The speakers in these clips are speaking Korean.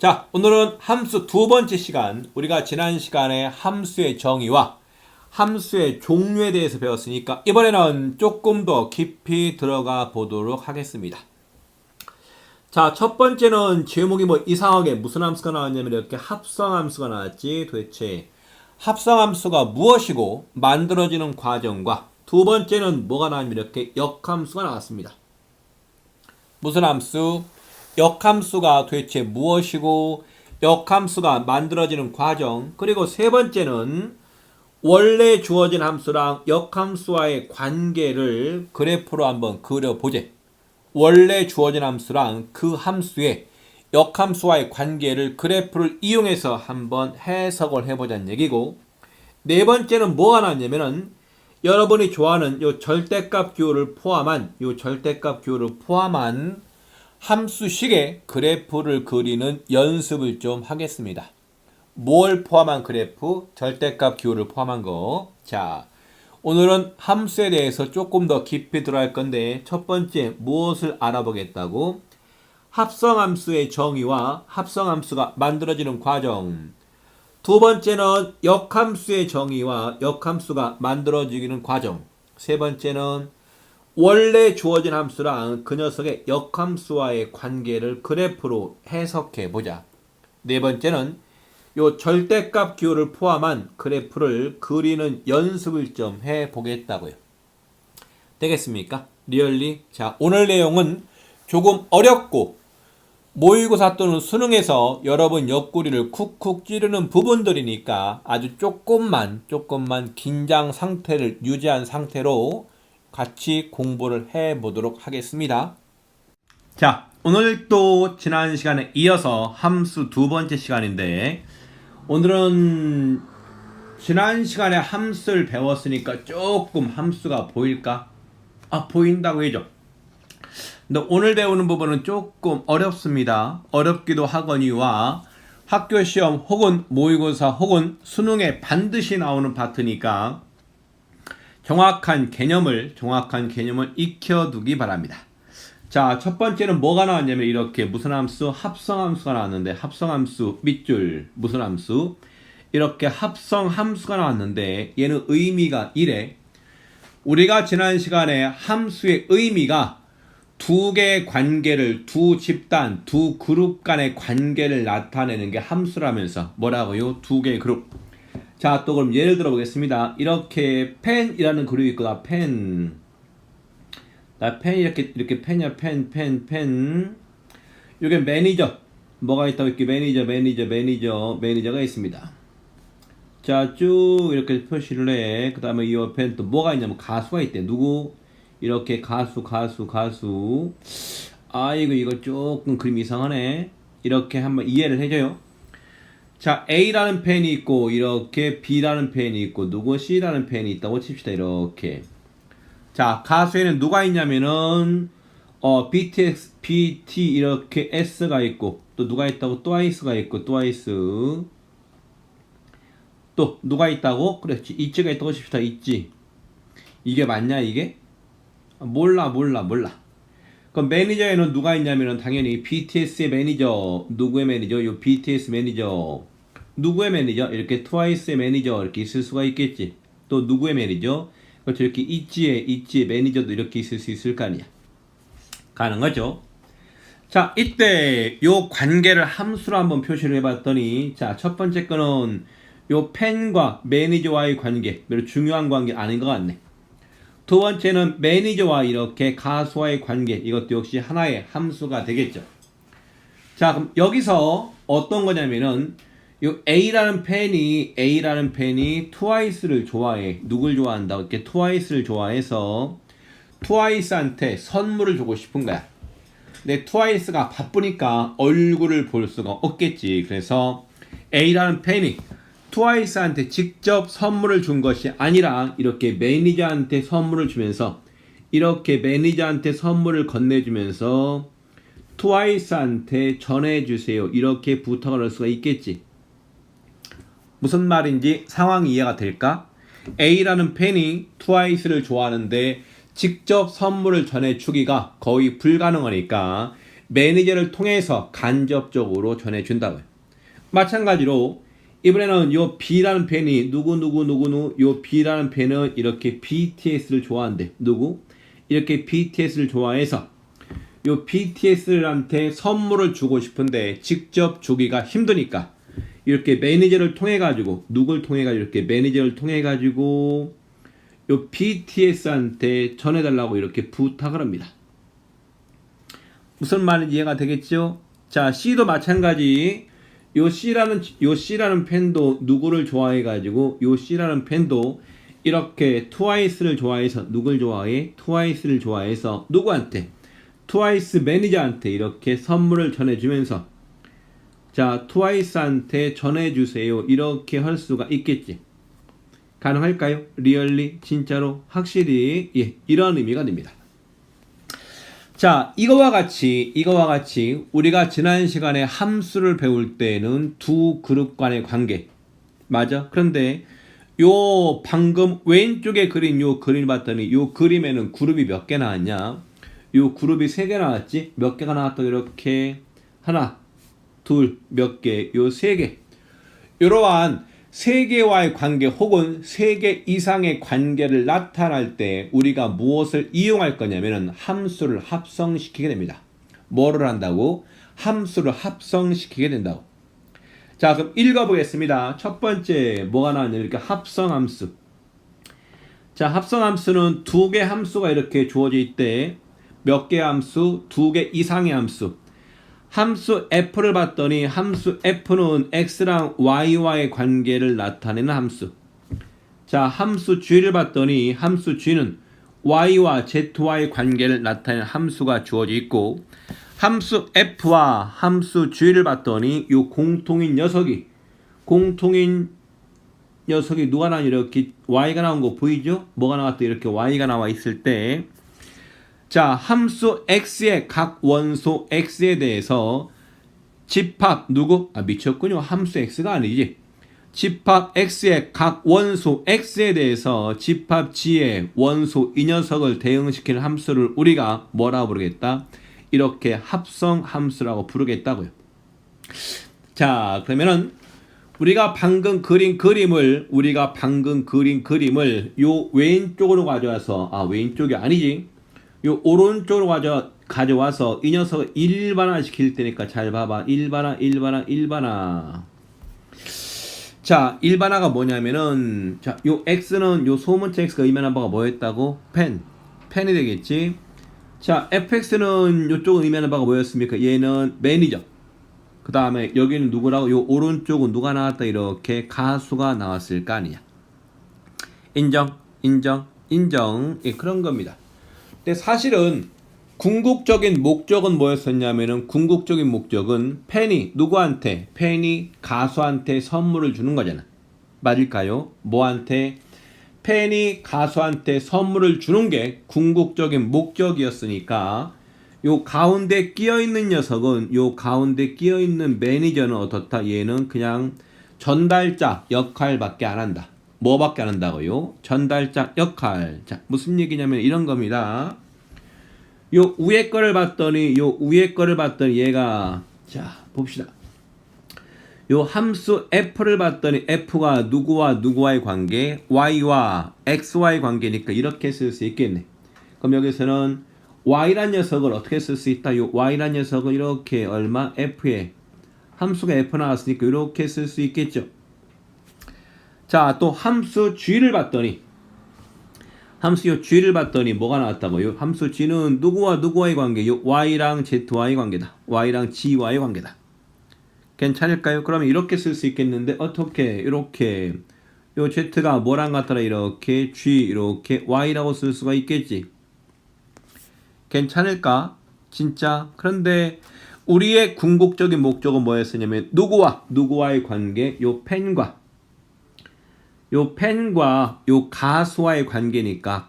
자, 오늘은 함수 두 번째 시간, 우리가 지난 시간에 함수의 정의와 함수의 종류에 대해서 배웠으니까 이번에는 조금 더 깊이 들어가 보도록 하겠습니다. 자, 첫 번째는 제목이 뭐 이상하게 무슨 함수가 나왔냐면 이렇게 합성함수가 나왔지. 도대체 합성함수가 무엇이고 만들어지는 과정과, 두 번째는 뭐가 나왔냐면 이렇게 역함수가 나왔습니다. 무슨 함수? 역함수가 도대체 무엇이고 역함수가 만들어지는 과정, 그리고 세 번째는 원래 주어진 함수랑 역함수와의 관계를 그래프로 한번 그려보제. 원래 주어진 함수랑 그 함수의 역함수와의 관계를 그래프를 이용해서 한번 해석을 해보자는 얘기고, 네 번째는 뭐가 나왔냐면은 여러분이 좋아하는 요 절대값 기호를 포함한 함수식의 그래프를 그리는 연습을 좀 하겠습니다. 뭘 포함한 그래프? 절대값 기호를 포함한 거. 자, 오늘은 함수에 대해서 조금 더 깊이 들어갈 건데, 첫 번째 무엇을 알아보겠다고? 합성함수의 정의와 합성함수가 만들어지는 과정. 두 번째는 역함수의 정의와 역함수가 만들어지는 과정. 세 번째는 원래 주어진 함수랑 그 녀석의 역함수와의 관계를 그래프로 해석해 보자. 네 번째는 요 절대값 기호를 포함한 그래프를 그리는 연습을 좀 해 보겠다고요. 되겠습니까? 리얼리? 자, 오늘 내용은 조금 어렵고 모의고사 또는 수능에서 여러분 옆구리를 쿡쿡 찌르는 부분들이니까 아주 조금만 긴장 상태를 유지한 상태로 같이 공부를 해보도록 하겠습니다. 자, 오늘 또 지난 시간에 이어서 함수 두 번째 시간인데, 오늘은 지난 시간에 함수를 배웠으니까 조금 함수가 보일까? 보인다고 해줘. 근데 오늘 배우는 부분은 조금 어렵습니다. 어렵기도 하거니와 학교 시험 혹은 모의고사 혹은 수능에 반드시 나오는 파트니까 정확한 개념을 익혀두기 바랍니다. 자, 첫 번째는 뭐가 나왔냐면 이렇게 무슨 함수? 합성함수가 나왔는데, 합성함수 밑줄 무슨 함수? 이렇게 합성함수가 나왔는데 얘는 의미가 이래. 우리가 지난 시간에 함수의 의미가 두 개의 관계를, 두 집단, 두 그룹 간의 관계를 나타내는 게 함수라면서 뭐라고요? 두 개의 그룹. 자, 또 그럼 예를 들어 보겠습니다. 이렇게 펜이라는 그룹이 있거나 펜. 이렇게 펜이야. 펜. 이게 매니저. 뭐가 있다고? 이렇게 매니저가 있습니다. 자, 쭉 이렇게 표시를 해. 그 다음에 이 옆엔 또 뭐가 있냐면 가수가 있대. 누구? 이렇게 가수. 이거 조금 그림이 이상하네. 이렇게 한번 이해를 해줘요. 자, A라는 펜이 있고 이렇게 B라는 펜이 있고 누구 C라는 펜이 있다고 칩시다. 이렇게. 자, 가수에는 누가 있냐면은 BT 이렇게 S가 있고, 또 누가 있다고? 트와이스가 있고, 트와이스. 또 누가 있다고? 그렇지, 있지가 있다고 칩시다. 있지. 이게 맞냐 이게? 몰라. 그럼 매니저에는 누가 있냐면은 당연히 BTS의 매니저. 누구의 매니저? 요 BTS 매니저. 누구의 매니저? 이렇게 트와이스의 매니저 이렇게 있을 수가 있겠지. 또 누구의 매니저? 그렇죠. 이렇게 있지의 매니저도 이렇게 있을 수 있을 거 아니야. 가는 거죠. 자, 이때 요 관계를 함수로 한번 표시를 해봤더니, 자, 첫 번째 거는 요 펜과 매니저와의 관계, 매우 중요한 관계 아닌 것 같네. 두 번째는 매니저와 이렇게 가수와의 관계, 이것도 역시 하나의 함수가 되겠죠. 자, 그럼 여기서 어떤 거냐면은 요 A라는 펜이 트와이스를 좋아해. 누굴 좋아한다고? 이렇게 트와이스를 좋아해서 트와이스한테 선물을 주고 싶은 거야. 근데 트와이스가 바쁘니까 얼굴을 볼 수가 없겠지. 그래서 A라는 펜이 트와이스한테 직접 선물을 준 것이 아니라 이렇게 매니저한테 선물을 주면서, 이렇게 매니저한테 선물을 건네주면서 트와이스한테 전해주세요. 이렇게 부탁을 할 수가 있겠지. 무슨 말인지 상황이 이해가 될까? A라는 팬이 트와이스를 좋아하는데 직접 선물을 전해주기가 거의 불가능하니까 매니저를 통해서 간접적으로 전해준다고요. 마찬가지로 이번에는 요 B라는 팬이 누구 요 B라는 팬은 이렇게 BTS를 좋아한대. 누구? 이렇게 BTS를 좋아해서 요 BTS한테 선물을 주고 싶은데 직접 주기가 힘드니까 이렇게 매니저를 통해 가지고 누굴 통해 가지고 이렇게 매니저를 통해 가지고 요 BTS한테 전해달라고 이렇게 부탁을 합니다. 무슨 말인지 이해가 되겠죠? 자, C도 마찬가지. 요 C라는 팬도 누구를 좋아해 가지고 요 C라는 팬도 이렇게 트와이스를 좋아해서 누굴 좋아해? 트와이스를 좋아해서 누구한테? 트와이스 매니저한테 이렇게 선물을 전해주면서 자, 트와이스한테 전해주세요. 이렇게 할 수가 있겠지. 가능할까요? 리얼리? 진짜로? 확실히? 예, 이런 의미가 됩니다. 자, 이거와 같이 우리가 지난 시간에 함수를 배울 때는 두 그룹 간의 관계 맞아? 그런데 요 방금 왼쪽에 그린 요 그림 봤더니 요 그림에는 그룹이 몇 개 나왔냐? 요 그룹이 3개 나왔지? 몇 개가 나왔다 이렇게 하나, 둘, 몇 개, 요 3개. 이러한 3개와의 관계 혹은 3개 이상의 관계를 나타날 때 우리가 무엇을 이용할 거냐면은 함수를 합성시키게 됩니다. 뭐를 한다고? 함수를 합성시키게 된다고. 자, 그럼 읽어보겠습니다. 첫 번째 뭐가 나왔냐면 이렇게 합성함수. 자, 합성함수는 2개 함수가 이렇게 주어져 있대. 몇 개 함수? 2개 이상의 함수. 함수 f를 봤더니 함수 f는 x랑 y와의 관계를 나타내는 함수. 자, 함수 g를 봤더니 함수 g는 y와 z와의 관계를 나타내는 함수가 주어져 있고 함수 f와 함수 g를 봤더니 요 공통인 녀석이 누가 나와 이렇게 y가 나온 거 보이죠? 뭐가 나왔다 이렇게 y가 나와 있을 때 자, 함수 x의 각 원소 x에 대해서 집합 누구? 미쳤군요. 함수 x가 아니지. 집합 x의 각 원소 x에 대해서 집합 g의 원소 이 녀석을 대응시키는 함수를 우리가 뭐라고 부르겠다? 이렇게 합성 함수라고 부르겠다고요. 자, 그러면은 우리가 방금 그린 그림을 요 왼쪽으로 가져와서 왼쪽이 아니지. 요 오른쪽으로 가져와서 이 녀석을 일반화 시킬 테니까 잘 봐봐. 일반화. 자, 일반화가 뭐냐면은 자, 요 x는 요 소문자 x가 의미하는 바가 뭐였다고? 펜이 되겠지. 자, fx는 요쪽은 의미하는 바가 뭐였습니까? 얘는 매니저. 그 다음에 여기는 누구라고? 요 오른쪽은 누가 나왔다? 이렇게 가수가 나왔을 거 아니야. 인정. 예, 그런 겁니다. 근데 사실은 궁극적인 목적은 뭐였었냐면은 궁극적인 목적은 팬이 누구한테? 팬이 가수한테 선물을 주는 거잖아. 맞을까요? 뭐한테? 팬이 가수한테 선물을 주는 게 궁극적인 목적이었으니까 요 가운데 끼어있는 녀석은 요 가운데 끼어있는 매니저는 어떻다? 얘는 그냥 전달자 역할밖에 안 한다. 뭐밖에 안 한다고요? 전달자 역할. 자, 무슨 얘기냐면 이런 겁니다. 요 위에 거를 봤더니 얘가 자, 봅시다. 요 함수 f를 봤더니 f가 누구와의 관계? y와 x와의 관계니까 이렇게 쓸 수 있겠네. 그럼 여기서는 y란 녀석을 어떻게 쓸 수 있다? 요 y란 녀석을 이렇게 얼마? f에 함수가 f 나왔으니까 이렇게 쓸 수 있겠죠. 자, 또 함수 g를 봤더니 뭐가 나왔다고요? 함수 g는 누구와의 관계? 요 y랑 z와의 관계다. y랑 g와의 관계다. 괜찮을까요? 그러면 이렇게 쓸 수 있겠는데 어떻게? 이렇게 요 z가 뭐랑 같더라? 이렇게 g 이렇게 y라고 쓸 수가 있겠지. 괜찮을까? 진짜? 그런데 우리의 궁극적인 목적은 뭐였었냐면 누구와의 관계? 요 팬과 요 가수와의 관계니까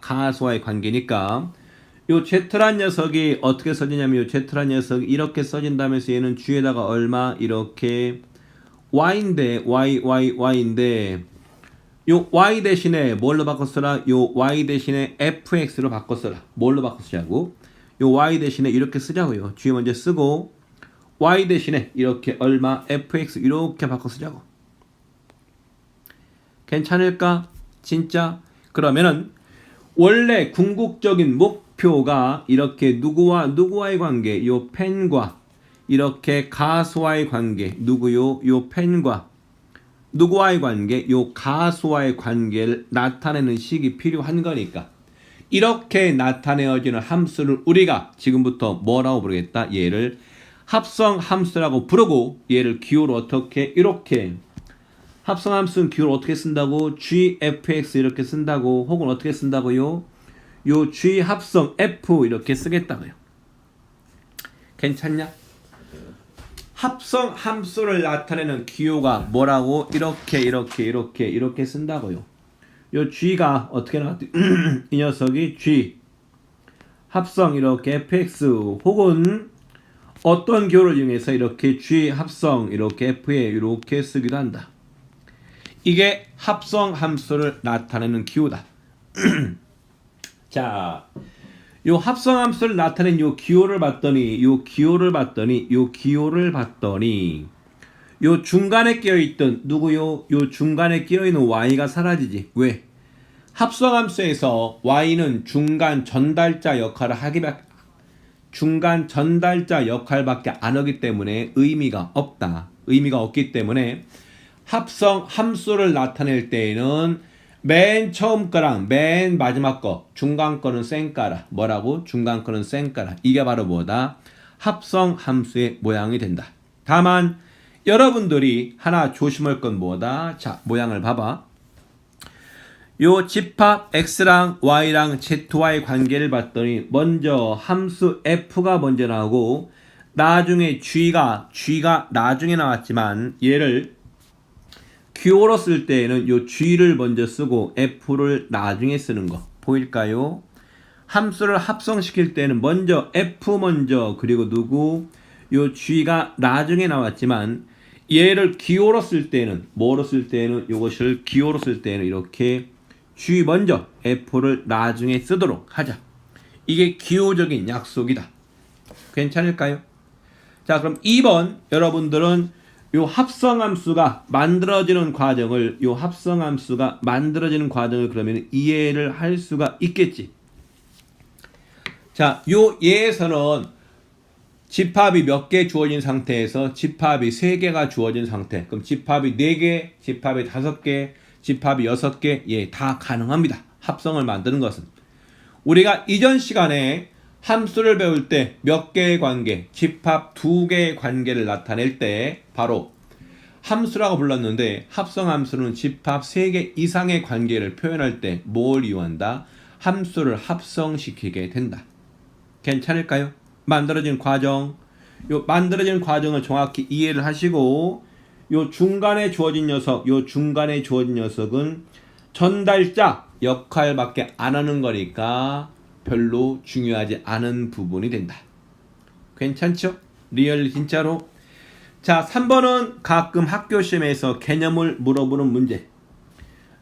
요 Z란 녀석이 어떻게 써지냐면 요 Z란 녀석이 이렇게 써진다면서 얘는 G에다가 얼마? 이렇게 Y인데 요 Y 대신에 뭘로 바꿨어라? 요 Y 대신에 FX로 바꿨어라. 뭘로 바꿨냐고? 요 y 대신에 이렇게 쓰자고요. g 먼저 쓰고 y 대신에 이렇게 얼마 fx 이렇게 바꿔 쓰자고. 괜찮을까? 진짜? 그러면은 원래 궁극적인 목표가 이렇게 누구와의 관계, 요 펜과 이렇게 가수와의 관계, 누구요? 요 펜과 누구와의 관계, 요 가수와의 관계를 나타내는 식이 필요한 거니까 이렇게 나타내어지는 함수를 우리가 지금부터 뭐라고 부르겠다? 얘를 합성 함수라고 부르고 얘를 기호로 어떻게? 이렇게 합성함수는 기호를 어떻게 쓴다고? gfx 이렇게 쓴다고. 혹은 어떻게 쓴다고요? 요 g 합성 f 이렇게 쓰겠다고요. 괜찮냐? 합성 함수를 나타내는 기호가 뭐라고? 이렇게 쓴다고요. 요 g가 어떻게 나왔지? 이 녀석이 g 합성 이렇게 fx 혹은 어떤 기호를 이용해서 이렇게 g 합성 이렇게 f에 이렇게 쓰기도 한다. 이게 합성 함수를 나타내는 기호다. 자, 요 합성 함수를 나타낸 요 기호를 봤더니 요 중간에 끼어있던 누구요? 요 중간에 끼어있는 y가 사라지지. 왜? 합성 함수에서 y는 중간 전달자 역할밖에 안 하기 때문에 의미가 없다. 의미가 없기 때문에 합성 함수를 나타낼 때에는 맨 처음 거랑 맨 마지막 거, 중간 거는 쌩까라. 뭐라고? 중간 거는 쌩까라. 이게 바로 뭐다? 합성 함수의 모양이 된다. 다만 여러분들이 하나 조심할 건 뭐다? 자, 모양을 봐봐. 요 집합 x랑 y랑 z와의 관계를 봤더니 먼저 함수 f가 먼저 나오고 나중에 g가 나중에 나왔지만 얘를 기호로 쓸 때에는 요 g를 먼저 쓰고 f를 나중에 쓰는 거 보일까요? 함수를 합성시킬 때는 먼저 f 먼저 그리고 누구? 요 g가 나중에 나왔지만 얘를 기호로 쓸 때는 뭐로 쓸 때는 요것을 기호로 쓸 때는 이렇게 g 먼저 f를 나중에 쓰도록 하자. 이게 기호적인 약속이다. 괜찮을까요? 자, 그럼 2번 여러분들은 요 합성함수가 만들어지는 과정을 그러면 이해를 할 수가 있겠지. 자, 요 예에서는 집합이 몇 개 주어진 상태에서 집합이 3개가 주어진 상태. 그럼 집합이 4개, 집합이 5개, 집합이 6개, 예, 다 가능합니다. 합성을 만드는 것은. 우리가 이전 시간에 함수를 배울 때 몇 개의 관계, 집합 2개의 관계를 나타낼 때 바로 함수라고 불렀는데 합성함수는 집합 3개 이상의 관계를 표현할 때 뭘 이용한다? 함수를 합성시키게 된다. 괜찮을까요? 만들어진 과정, 요 만들어진 과정을 정확히 이해를 하시고 요 중간에 주어진 녀석은 전달자 역할밖에 안 하는 거니까 별로 중요하지 않은 부분이 된다. 괜찮죠? 리얼 진짜로. 자, 3번은 가끔 학교 시험에서 개념을 물어보는 문제.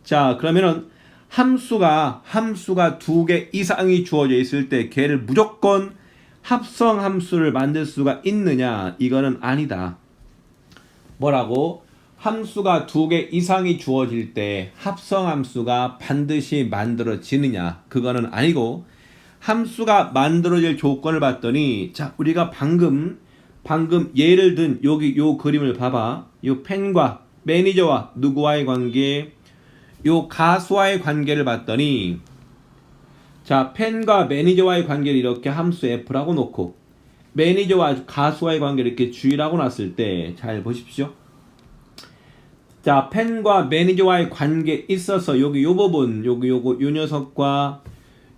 자, 그러면은 함수가 2개 이상이 주어져 있을 때 걔를 무조건 합성 함수를 만들 수가 있느냐? 이거는 아니다. 뭐라고? 함수가 2개 이상이 주어질 때 합성 함수가 반드시 만들어지느냐? 그거는 아니고 함수가 만들어질 조건을 봤더니 자, 우리가 방금 예를 든 여기 요 그림을 봐봐. 요 펜과 매니저와 누구와의 관계, 요 가수와의 관계를 봤더니 자, 펜과 매니저와의 관계를 이렇게 함수 f라고 놓고 매니저와 가수와의 관계를 이렇게 g라고 놨을 때 잘 보십시오. 자, 펜과 매니저와의 관계에 있어서 여기 요 부분 요 녀석과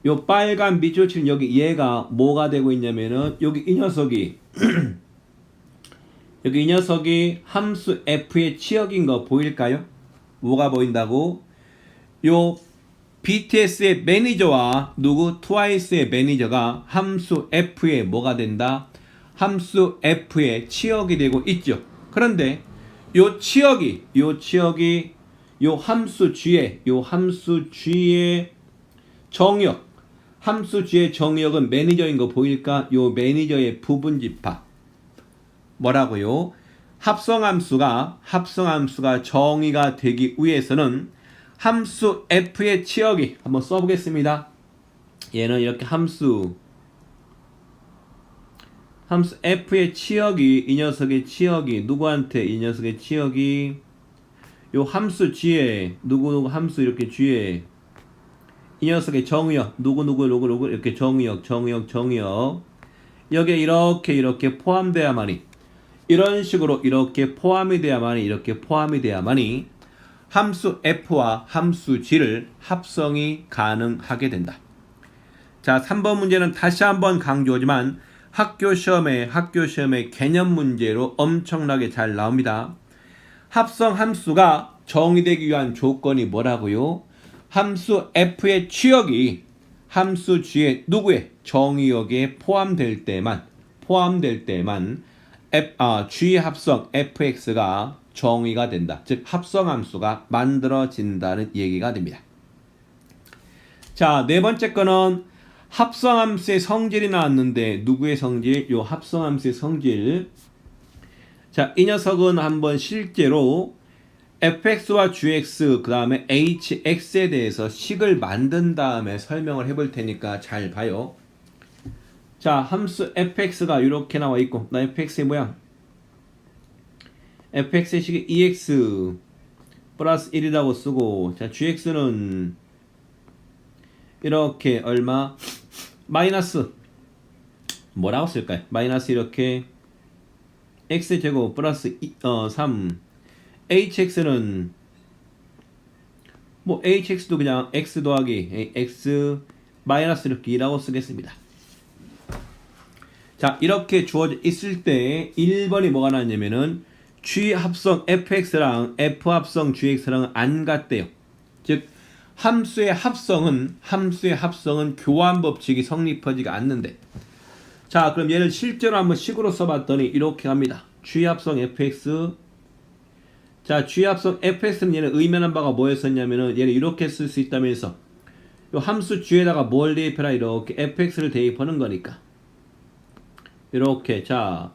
요 빨간 밑줄 치는 여기 얘가 뭐가 되고 있냐면은 여기 이 녀석이 여기 이 녀석이 함수 f의 치역인 거 보일까요? 뭐가 보인다고? 요 BTS의 매니저와 누구? 트와이스의 매니저가 함수 f의 뭐가 된다? 함수 f의 치역이 되고 있죠. 그런데 요 치역이 요 함수 g의 정역 함수 g의 정의역은 매니저인 거 보일까? 요 매니저의 부분집합. 뭐라고요? 합성함수가 정의가 되기 위해서는 함수 f의 치역이 한번 써보겠습니다. 얘는 이렇게 함수 f의 치역이 이 녀석의 치역이 누구한테 이 녀석의 치역이 요 함수 g에 누구 함수 이렇게 g에 이 녀석의 정의역 누구 이렇게 정의역 여기에 이렇게 포함돼야만이 이런 식으로 이렇게 포함이 돼야만이 함수 f와 함수 g를 합성이 가능하게 된다. 자, 3번 문제는 다시 한번 강조하지만 학교 시험에 개념 문제로 엄청나게 잘 나옵니다. 합성 함수가 정의되기 위한 조건이 뭐라고요? 함수 f의 취역이 함수 g의 누구의 정의역에 포함될 때만 g의 합성 fx가 정의가 된다. 즉 합성함수가 만들어진다는 얘기가 됩니다. 자, 네 번째 거는 합성함수의 성질이 나왔는데 누구의 성질? 요 합성함수의 성질. 자, 이 녀석은 한번 실제로 fx와 gx 그 다음에 hx에 대해서 식을 만든 다음에 설명을 해볼 테니까 잘 봐요. 자, 함수 fx가 이렇게 나와 있고 나 fx의 모양 fx의 식이 2x 플러스 1이라고 쓰고 자 gx는 이렇게 얼마? 마이너스 뭐라고 쓸까요? 마이너스 이렇게 x제곱 플러스 3 hx는 뭐 hx도 그냥 x 더하기 x 마이너스 이렇게 2라고 쓰겠습니다. 자, 이렇게 주어져 있을 때 1번이 뭐가 나왔냐면은 g 합성 fx랑 f 합성 gx랑은 안 같대요. 즉 함수의 합성은 교환 법칙이 성립하지가 않는데. 자, 그럼 얘를 실제로 한번 식으로 써봤더니 이렇게 갑니다. g 합성 fx. 자, g 합성 fx는 얘는 의미하는 바가 뭐였었냐면은 얘를 이렇게 쓸 수 있다면서 요 함수 g에다가 뭘 대입해라 이렇게 fx를 대입하는 거니까. 이렇게 자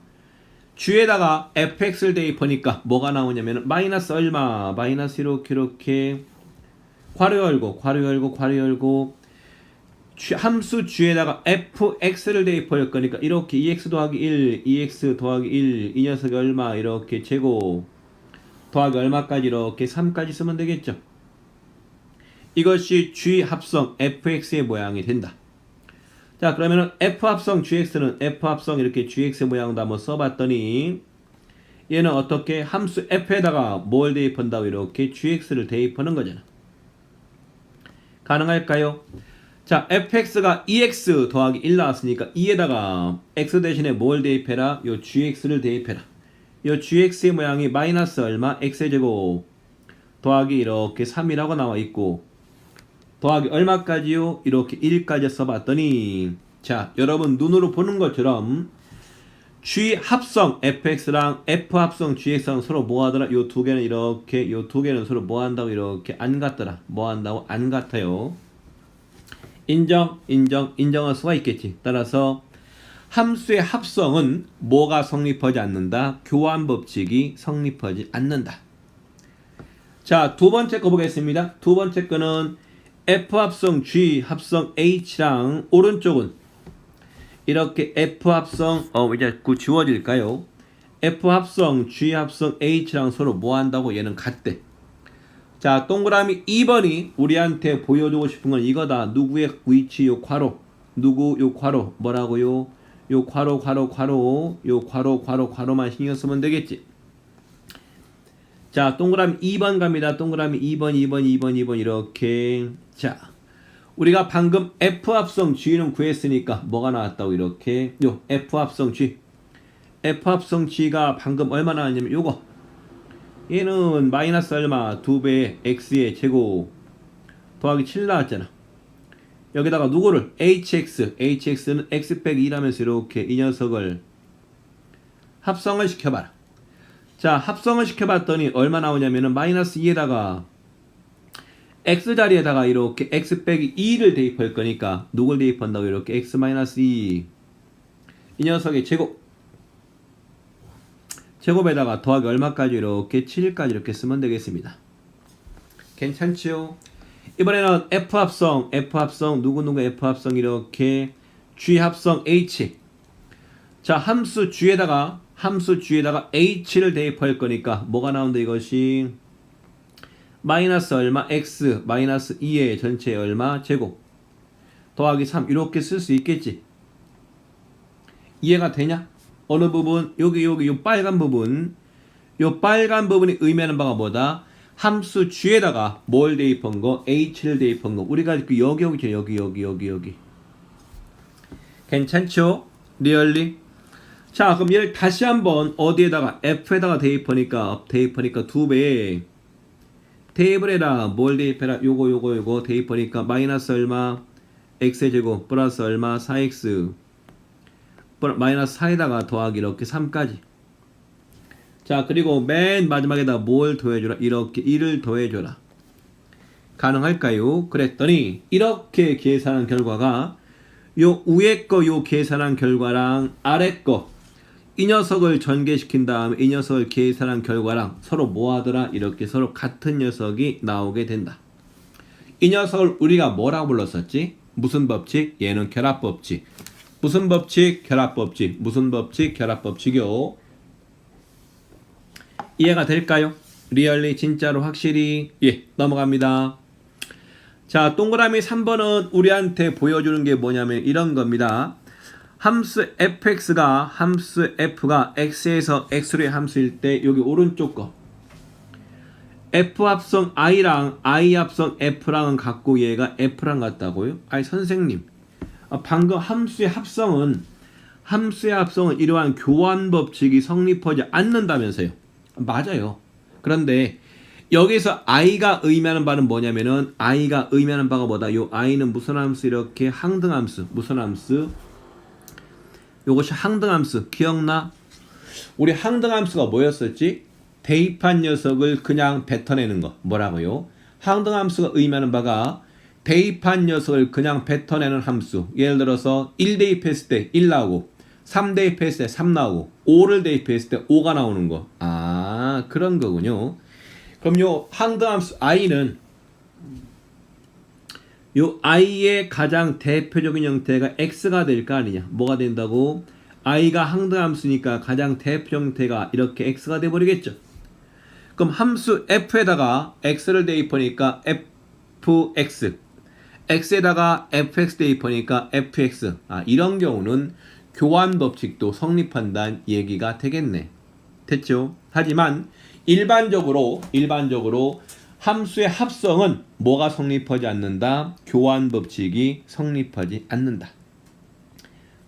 g에다가 fx를 대입하니까 뭐가 나오냐면은 마이너스 얼마 마이너스 이렇게 괄호 열고 함수 g에다가 fx를 대입할 거니까 이렇게 2x 더하기 1 이 녀석이 얼마 이렇게 제곱 더하기 얼마까지 이렇게 3까지 쓰면 되겠죠. 이것이 g 합성 fx의 모양이 된다. 자, 그러면은 f 합성 gx는 f 합성 이렇게 gx 모양도 한번 써봤더니 얘는 어떻게 함수 f에다가 뭘 대입한다고 이렇게 gx를 대입하는 거잖아. 가능할까요? 자, fx가 2x 더하기 1 나왔으니까 2에다가 x 대신에 뭘 대입해라? 요 gx를 대입해라. 요 gx의 모양이 마이너스 얼마? x제곱 더하기 이렇게 3이라고 나와 있고 더하기 얼마까지요? 이렇게 1까지 써봤더니 자, 여러분 눈으로 보는 것처럼 g 합성 fx랑 f 합성 gx랑 서로 뭐하더라? 요 두 개는 이렇게 요 두 개는 서로 뭐한다고 이렇게 안 같더라. 뭐한다고? 안 같아요. 인정할 수가 있겠지. 따라서 함수의 합성은 뭐가 성립하지 않는다? 교환 법칙이 성립하지 않는다. 자, 두 번째 거 보겠습니다. 두 번째 거는 f 합성 g 합성 h랑 오른쪽은 이렇게 f 합성 이제 지워질까요? f 합성 g 합성 h랑 서로 뭐 한다고? 얘는 같대. 자, 동그라미 2번이 우리한테 보여주고 싶은 건 이거다. 누구의 위치 요 괄호 누구 요 괄호 뭐라고요? 요 괄호만 신경 쓰면 되겠지. 자, 동그라미 2번 갑니다. 동그라미 2번 이렇게. 자, 우리가 방금 f 합성 g는 구했으니까 뭐가 나왔다고 이렇게 요 f 합성 g가 방금 얼마 나왔냐면 요거 얘는 마이너스 얼마 2배 x의 제곱 더하기 7 나왔잖아. 여기다가 누구를 hx는 x 빼기 2라면서 이렇게 이 녀석을 합성을 시켜봐라. 자, 합성을 시켜봤더니 얼마 나오냐면은 마이너스 2에다가 x 자리에다가 이렇게 x 빼기 2를 대입할 거니까 누굴 대입한다고 이렇게 x-2 이 녀석의 제곱에다가 더하기 얼마까지 이렇게 7까지 이렇게 쓰면 되겠습니다. 괜찮지요? 이번에는 F합성 누구누구 F합성 이렇게 G합성 H. 자, 함수 G에다가 H를 대입할 거니까 뭐가 나온다 이것이 마이너스 얼마 X 마이너스 2의 전체 얼마 제곱 더하기 3 이렇게 쓸 수 있겠지. 이해가 되냐? 어느 부분? 여기 요 빨간 부분. 요 빨간 부분이 의미하는 바가 뭐다? 함수 G에다가 뭘 대입한 거? H를 대입한 거. 우리가 그 여기. 괜찮죠? 리얼리? 자, 그럼 얘를 다시 한번 어디에다가 F에다가 대입하니까 2배. 대입을 해라. 뭘 대입해라? 요거 대입하니까 마이너스 얼마? X의 제곱 플러스 얼마? 4X 마이너스 4에다가 더하기 이렇게 3까지. 자, 그리고 맨 마지막에다 뭘 더해줘라? 이렇게 1을 더해줘라. 가능할까요? 그랬더니 이렇게 계산한 결과가 요 위에 거 요 계산한 결과랑 아래 거 이 녀석을 전개시킨 다음에 이 녀석을 계산한 결과랑 서로 뭐하더라? 이렇게 서로 같은 녀석이 나오게 된다. 이 녀석을 우리가 뭐라고 불렀었지? 무슨 법칙? 얘는 결합법칙. 무슨 법칙? 결합법칙. 무슨 법칙? 결합법칙이요. 이해가 될까요? 리얼리 진짜로 확실히 넘어갑니다. 자, 동그라미 3번은 우리한테 보여주는 게 뭐냐면 이런 겁니다. 함수 fx가 x에서 x로의 함수일 때 여기 오른쪽 거 f 합성 i랑 i 합성 f랑은 같고 얘가 f랑 같다고요? 아니 선생님, 방금 함수의 합성은 이러한 교환 법칙이 성립하지 않는다면서요. 맞아요. 그런데 여기서 i가 의미하는 바는 뭐냐면은 i가 의미하는 바가 뭐다? 요 i는 무슨 함수? 이렇게 항등함수. 무슨 함수? 요것이 항등함수. 기억나? 우리 항등함수가 뭐였었지? 대입한 녀석을 그냥 뱉어내는 거. 뭐라고요? 항등함수가 의미하는 바가 대입한 녀석을 그냥 뱉어내는 함수. 예를 들어서 1 대입했을 때 1 나오고 3 대입했을 때 3 나오고 5를 대입했을 때 5가 나오는 거. 아, 그런 거군요. 그럼 요 항등함수 i는 요 i의 가장 대표적인 형태가 x가 될 거 아니냐. 뭐가 된다고? i가 항등함수니까 가장 대표 형태가 이렇게 x가 돼버리겠죠. 그럼 함수 f에다가 x를 대입하니까 fx, x에다가 fx 대입하니까 fx. 이런 경우는 교환 법칙도 성립한다는 얘기가 되겠네. 됐죠? 하지만 일반적으로 함수의 합성은 뭐가 성립하지 않는다? 교환 법칙이 성립하지 않는다.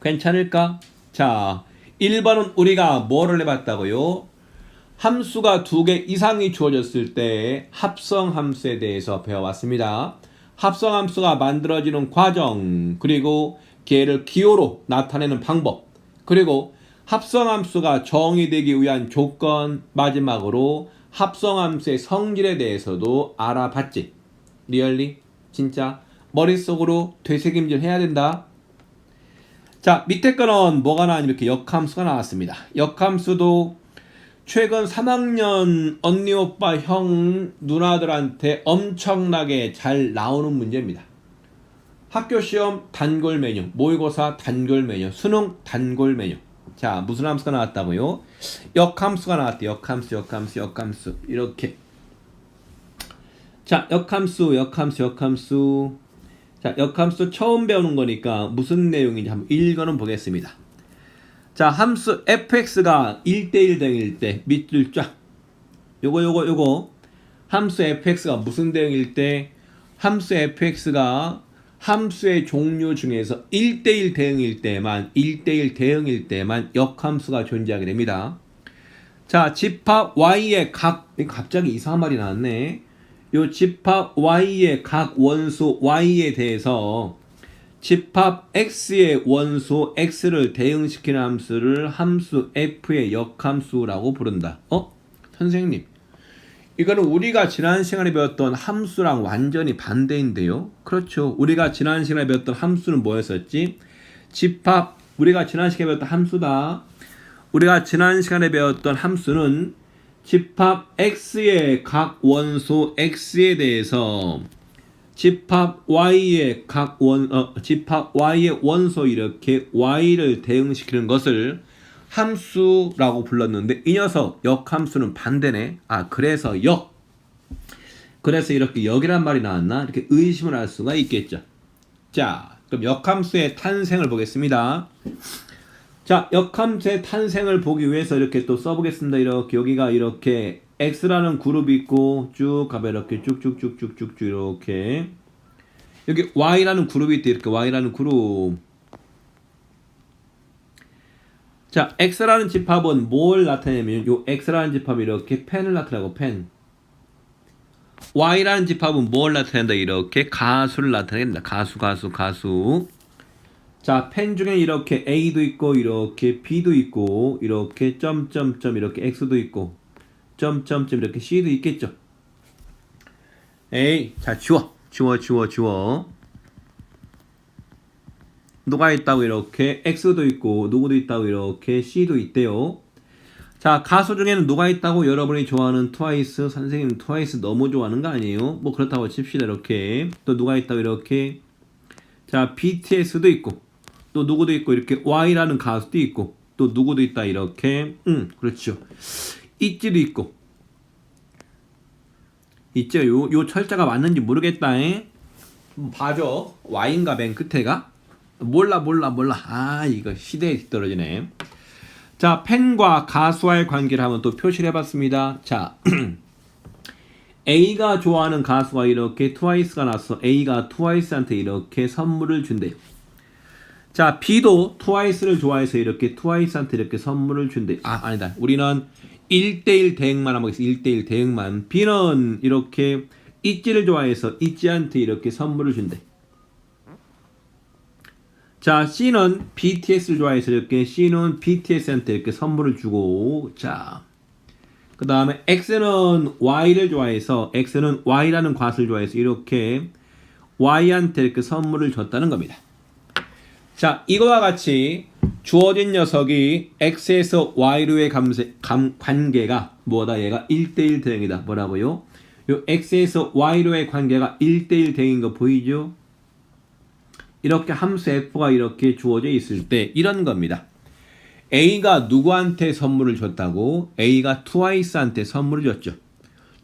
괜찮을까? 자, 1번은 우리가 뭐를 해봤다고요? 함수가 2개 이상이 주어졌을 때 합성함수에 대해서 배워왔습니다. 합성함수가 만들어지는 과정, 그리고 걔를 기호로 나타내는 방법, 그리고 합성함수가 정의되기 위한 조건, 마지막으로 합성함수의 성질에 대해서도 알아봤지. 리얼리? 진짜 머릿속으로 되새김질 해야 된다. 자, 밑에 거는 뭐가 나왔냐? 이렇게 역함수가 나왔습니다. 역함수도 최근 3학년 언니, 오빠, 형, 누나들한테 엄청나게 잘 나오는 문제입니다. 학교 시험 단골 메뉴, 모의고사 단골 메뉴, 수능 단골 메뉴. 자, 무슨 함수가 나왔다고요? 역함수가 나왔대. 역함수. 이렇게. 자, 역함수. 자, 역함수 처음 배우는 거니까 무슨 내용인지 한번 읽어는 보겠습니다. 자, 함수 fx가 1대1 대응일 때 밑줄 쫙. 요거. 함수 fx가 무슨 대응일 때? 함수 fx가 함수의 종류 중에서 1대1 대응일 때만 역함수가 존재하게 됩니다. 자, 집합 y의 각, 갑자기 이상한 말이 나왔네. 요 집합 y의 각 원소 y에 대해서 집합 x의 원소 x를 대응시키는 함수를 함수 f의 역함수라고 부른다. 선생님, 이거는 우리가 지난 시간에 배웠던 함수랑 완전히 반대인데요. 그렇죠. 우리가 지난 시간에 배웠던 함수는 뭐였었지? 집합. 우리가 지난 시간에 배웠던 함수다. 우리가 지난 시간에 배웠던 함수는 집합 x의 각 원소 x에 대해서 집합 y의 집합 y의 원소 이렇게 y를 대응시키는 것을 함수라고 불렀는데 이 녀석 역함수는 반대네. 그래서 그래서 이렇게 역이란 말이 나왔나? 이렇게 의심을 할 수가 있겠죠. 자, 그럼 역함수의 탄생을 보겠습니다. 자, 역함수의 탄생을 보기 위해서 이렇게 또 써보겠습니다. 이렇게 여기가 이렇게 x라는 그룹이 있고 쭉 가면 이렇게 쭉쭉쭉쭉쭉 이렇게 여기 y라는 그룹이 있대. 이렇게 y라는 그룹. 자, x라는 집합은 뭘 나타내냐면 요 x라는 집합이 이렇게 펜을 나타내고 펜. y라는 집합은 뭘 나타낸다? 이렇게 가수를 나타낸다. 가수. 자, 펜 중에 이렇게 a도 있고 이렇게 b도 있고 이렇게 점점점 이렇게 x도 있고 점점점 이렇게 c도 있겠죠. 자, 지워. 누가 있다고 이렇게 x도 있고 누구도 있다고 이렇게 c도 있대요. 자, 가수 중에는 누가 있다고? 여러분이 좋아하는 트와이스. 선생님 트와이스 너무 좋아하는 거 아니에요? 뭐 그렇다고 칩시다. 이렇게 또 누가 있다고 이렇게 자, BTS도 있고 또 누구도 있고 이렇게 Y라는 가수도 있고 또 누구도 있다 이렇게 그렇죠. 있지도 있고 있죠. 요 철자가 맞는지 모르겠다. 봐줘. Y인가 맨 끝에가? 몰라. 이거 시대에 뒤떨어지네. 자, 펜과 가수와의 관계를 한번 또 표시를 해봤습니다. 자, A가 좋아하는 가수가 이렇게 트와이스가 났어. A가 트와이스한테 이렇게 선물을 준대요. 자, B도 트와이스를 좋아해서 이렇게 트와이스한테 이렇게 선물을 준대. 아니다. 우리는 1대1 대응만 하면 되겠어. 1대1 대응만. B는 이렇게 있지를 좋아해서 있지한테 이렇게 선물을 준대. 자, C는 BTS를 좋아해서 이렇게 C는 BTS한테 이렇게 선물을 주고, 자, 그 다음에 X는 Y를 좋아해서 X는 Y라는 과수를 좋아해서 이렇게 Y한테 이렇게 선물을 줬다는 겁니다. 자, 이거와 같이 주어진 녀석이 X에서 Y로의 관계가 뭐다? 얘가 1대1 대응이다. 뭐라고요? 요 X에서 Y로의 관계가 1대1 대응인 거 보이죠? 이렇게 함수 F가 이렇게 주어져 있을 때 이런 겁니다. A가 누구한테 선물을 줬다고? A가 트와이스한테 선물을 줬죠.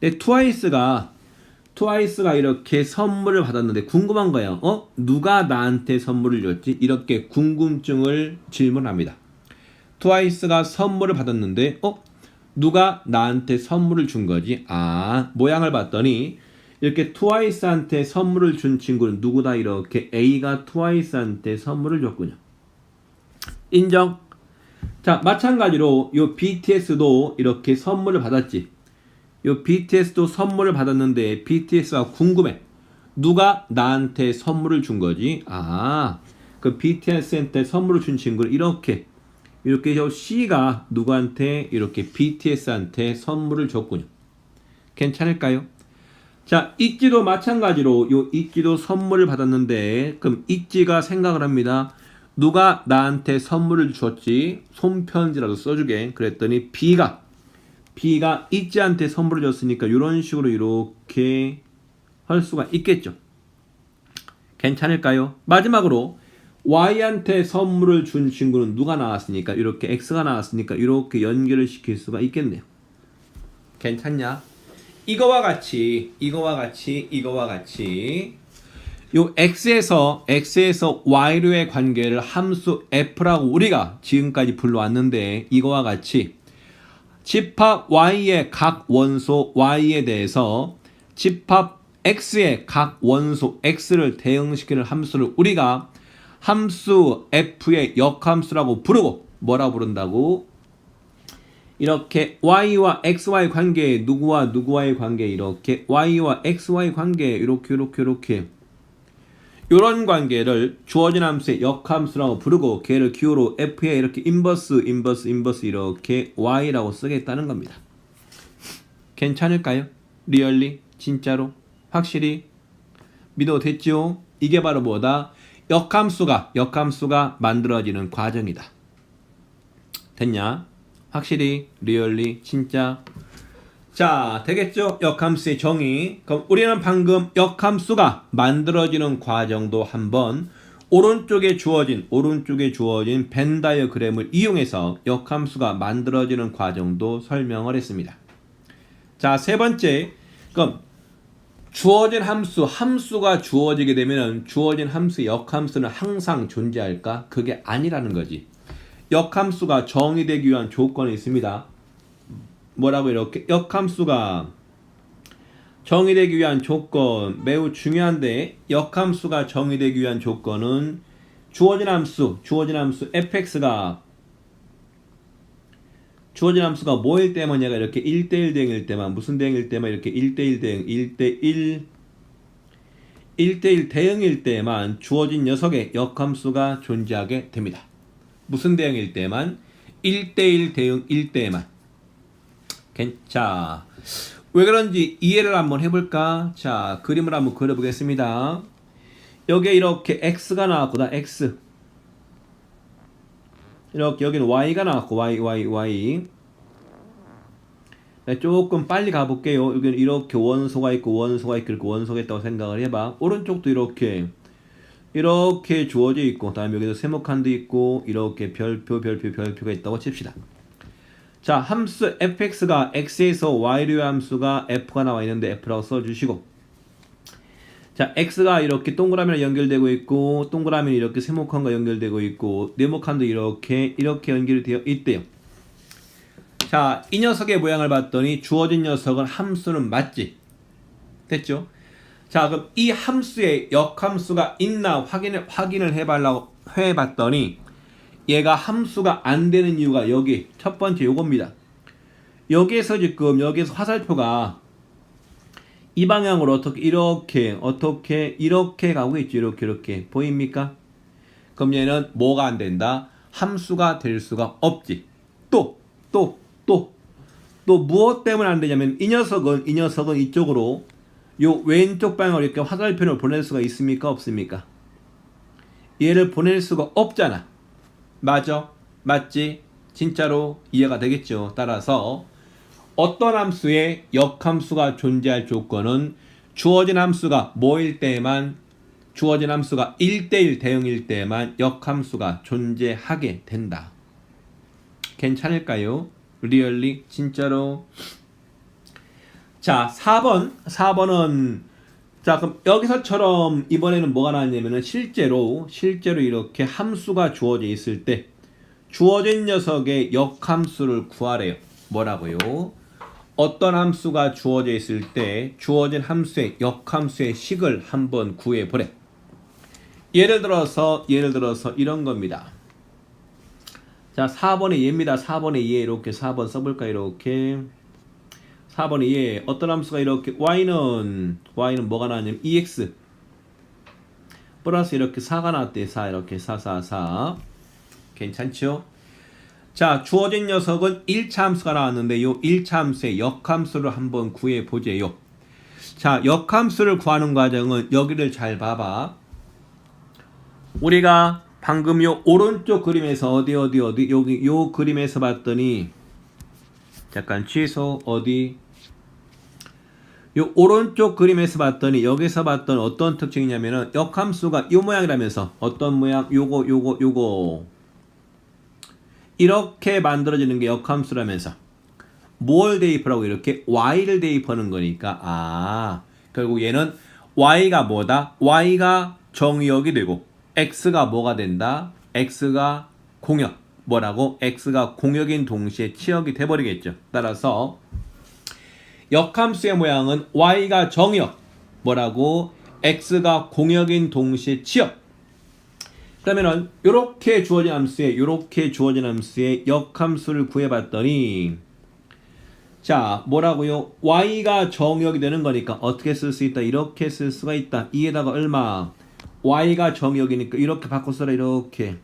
근데 트와이스가 이렇게 선물을 받았는데 궁금한 거예요. 누가 나한테 선물을 줬지? 이렇게 궁금증을 질문합니다. 트와이스가 선물을 받았는데 누가 나한테 선물을 준 거지? 모양을 봤더니 이렇게 트와이스한테 선물을 준 친구는 누구다? 이렇게 A가 트와이스한테 선물을 줬군요. 인정. 자, 마찬가지로 요 BTS도 이렇게 선물을 받았지. 요 BTS도 선물을 받았는데 BTS가 궁금해. 누가 나한테 선물을 준 거지? 그 BTS한테 선물을 준 친구는 이렇게 저 C가 누구한테 이렇게 BTS한테 선물을 줬군요. 괜찮을까요? 자, 있지도 마찬가지로 요 있지도 선물을 받았는데 그럼 있지가 생각을 합니다. 누가 나한테 선물을 줬지? 손편지라도 써주게. 그랬더니 B가 있지한테 선물을 줬으니까 이런 식으로 이렇게 할 수가 있겠죠. 괜찮을까요? 마지막으로 Y한테 선물을 준 친구는 누가 나왔으니까 이렇게 X가 나왔으니까 이렇게 연결을 시킬 수가 있겠네요. 괜찮냐? 이거와 같이 요 x에서 y로의 관계를 함수 f라고 우리가 지금까지 불러왔는데 이거와 같이 집합 y의 각 원소 y에 대해서 집합 x의 각 원소 x를 대응시키는 함수를 우리가 함수 f의 역함수라고 부르고 뭐라 부른다고? 이렇게 y와 xy 관계, 누구와 누구와의 관계, 이렇게 y와 xy 관계, 이렇게 이런 관계를 주어진 함수의 역함수라고 부르고 걔를 기호로 f에 이렇게 인버스 이렇게 y라고 쓰겠다는 겁니다. 괜찮을까요? 리얼리? 진짜로? 확실히? 믿어도 됐죠? 이게 바로 뭐다? 역함수가 만들어지는 과정이다. 됐냐? 확실히? 리얼리? 진짜? 자, 되겠죠? 역함수의 정의. 그럼 우리는 방금 역함수가 만들어지는 과정도 한번 오른쪽에 주어진 벤 다이어그램을 이용해서 역함수가 만들어지는 과정도 설명을 했습니다. 자, 세 번째. 그럼 주어진 함수가 주어지게 되면 주어진 함수의 역함수는 항상 존재할까? 그게 아니라는 거지. 역함수가 정의되기 위한 조건이 있습니다. 뭐라고 이렇게? 역함수가 정의되기 위한 조건 매우 중요한데, 역함수가 정의되기 위한 조건은 주어진 함수 fx가 주어진 함수가 뭐일 때만 얘가 이렇게 1대1 대응일 때만, 무슨 대응일 때만 이렇게 1대1 대응, 1대1 대응일 때만 주어진 녀석의 역함수가 존재하게 됩니다. 무슨 대응일 때만? 1대1 대응일 때만. 자, 왜 그런지 이해를 한번 해볼까? 자, 그림을 한번 그려보겠습니다. 여기에 이렇게 x가 나왔구나. x. 이렇게 여기는 y가 나왔고 y. 네, 조금 빨리 가볼게요. 여기는 이렇게 원소가 있고 원소가 있다고 생각을 해봐. 오른쪽도 이렇게 주어져 있고, 다음에 여기도 세모칸도 있고, 이렇게 별표가 있다고 칩시다. 자, 함수 fx가 x에서 y류의 함수가 f가 나와 있는데 f라고 써주시고, 자, x가 이렇게 동그라미랑 연결되고 있고, 동그라미는 이렇게 세모칸과 연결되고 있고, 네모칸도 이렇게 연결이 되어 있대요. 자, 이 녀석의 모양을 봤더니 주어진 녀석은 함수는 맞지? 됐죠? 자, 그럼 이 함수에 역함수가 있나 확인을 해봤더니 얘가 함수가 안 되는 이유가 여기 첫 번째 요겁니다. 여기에서 화살표가 이 방향으로 이렇게 가고 있죠. 이렇게 보입니까? 그럼 얘는 뭐가 안 된다? 함수가 될 수가 없지. 또 무엇 때문에 안 되냐면 이 녀석은 이쪽으로 요 왼쪽 방향으로 이렇게 화살표를 보낼 수가 있습니까? 없습니까? 얘를 보낼 수가 없잖아. 맞아? 맞지? 진짜로 이해가 되겠죠? 따라서 어떤 함수에 역함수가 존재할 조건은 주어진 함수가 뭐일 때만, 주어진 함수가 1대1 대응일 때만 역함수가 존재하게 된다. 괜찮을까요? 리얼리? 진짜로? 자, 4번은 자, 그럼 여기서처럼 이번에는 뭐가 나왔냐면은 실제로 이렇게 함수가 주어져 있을 때 주어진 녀석의 역함수를 구하래요. 뭐라고요? 어떤 함수가 주어져 있을 때 주어진 함수의 역함수의 식을 한번 구해보래. 예를 들어서 이런 겁니다. 자, 4번의 예입니다. 4번의 예, 이렇게 4번 써볼까? 이렇게 4번의 예, 어떤 함수가 이렇게 y는 뭐가 나왔냐면 2x 플러스 이렇게 4가 나왔대. 4 이렇게 4 괜찮죠? 자, 주어진 녀석은 1차 함수가 나왔는데 요 1차 함수의 역함수를 한번 구해보재요. 자, 역함수를 구하는 과정은 여기를 잘 봐봐. 우리가 방금 요 오른쪽 그림에서 어디 여기 요 그림에서 봤더니 잠깐 취소 요 오른쪽 그림에서 봤더니 여기서 봤던 어떤 특징이냐면은 역함수가 요 모양이라면서 어떤 모양? 요거 이렇게 만들어지는 게 역함수라면서 뭘 대입하라고 이렇게 y를 대입하는 거니까 결국 얘는 y가 뭐다? y가 정의역이 되고 x가 뭐가 된다? x가 공역. 뭐라고? x가 공역인 동시에 치역이 돼버리겠죠. 따라서 역함수의 모양은 y가 정의역. 뭐라고? x가 공역인 동시에 치역. 그러면은 요렇게 주어진 함수의 역함수를 구해봤더니 자, 뭐라고요? y가 정의역이 되는 거니까 어떻게 쓸 수 있다? 이렇게 쓸 수가 있다. 이에다가 얼마? y가 정의역이니까 이렇게 바꿔 써라. 이렇게.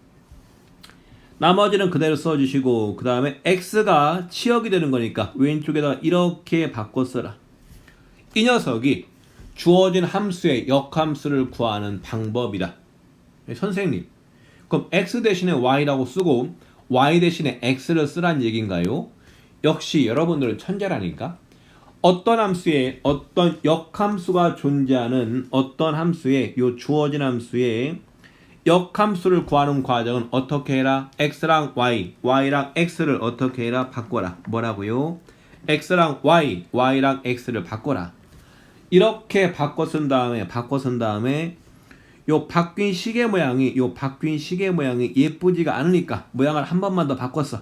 나머지는 그대로 써주시고 그 다음에 x가 치역이 되는 거니까 왼쪽에다 이렇게 바꿔 써라. 이 녀석이 주어진 함수의 역함수를 구하는 방법이다. 선생님, 그럼 x 대신에 y라고 쓰고 y 대신에 x를 쓰란 얘기인가요? 역시 여러분들은 천재라니까. 어떤 함수에 어떤 역함수가 존재하는 어떤 함수에 요 주어진 함수에 역함수를 구하는 과정은 어떻게 해라? x랑 y, y랑 x를 어떻게 해라? 바꿔라. 뭐라고요? x랑 y, y랑 x를 바꿔라. 이렇게 바꿔 쓴 다음에 요 바뀐 시계 모양이 예쁘지가 않으니까 모양을 한 번만 더 바꿨어.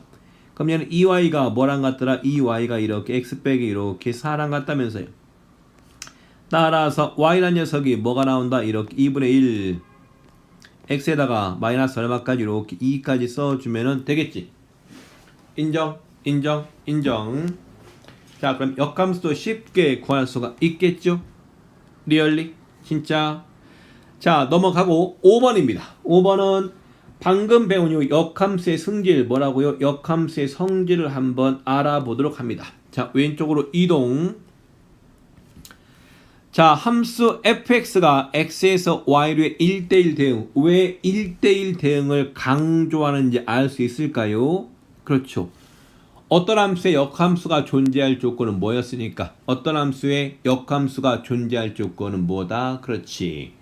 그럼 얘는 2y가 뭐랑 같더라? 2y가 이렇게 x 빼기 이렇게 4랑 같다면서요. 따라서 y란 녀석이 뭐가 나온다? 이렇게 2분의 1 x에다가 마이너스 얼마까지 이렇게 2까지 써주면 되겠지. 인정. 자, 그럼 역함수도 쉽게 구할 수가 있겠죠? 리얼리? 진짜? 자, 넘어가고 5번입니다. 5번은 방금 배운 요 역함수의 성질 뭐라고요? 역함수의 성질을 한번 알아보도록 합니다. 자, 왼쪽으로 이동. 자, 함수 fx가 x에서 y로의 1대1 대응. 왜 1대1 대응을 강조하는지 알 수 있을까요? 그렇죠. 어떤 함수의 역함수가 존재할 조건은 뭐였으니까? 어떤 함수의 역함수가 존재할 조건은 뭐다? 그렇지.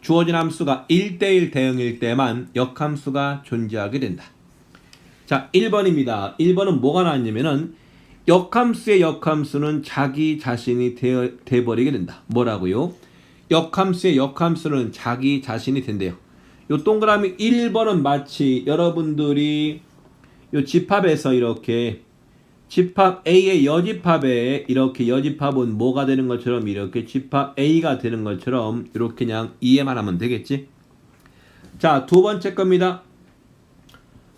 주어진 함수가 1대1 대응일 때만 역함수가 존재하게 된다. 자, 1번입니다. 1번은 뭐가 나왔냐면은 역함수의 역함수는 자기 자신이 돼버리게 된다. 뭐라고요? 역함수의 역함수는 자기 자신이 된대요. 요 동그라미 1번은 마치 여러분들이 요 집합에서 이렇게 집합 A의 여집합에 이렇게 여집합은 뭐가 되는 것처럼 이렇게 집합 A가 되는 것처럼 이렇게 그냥 이해만 하면 되겠지? 자, 두 번째 겁니다.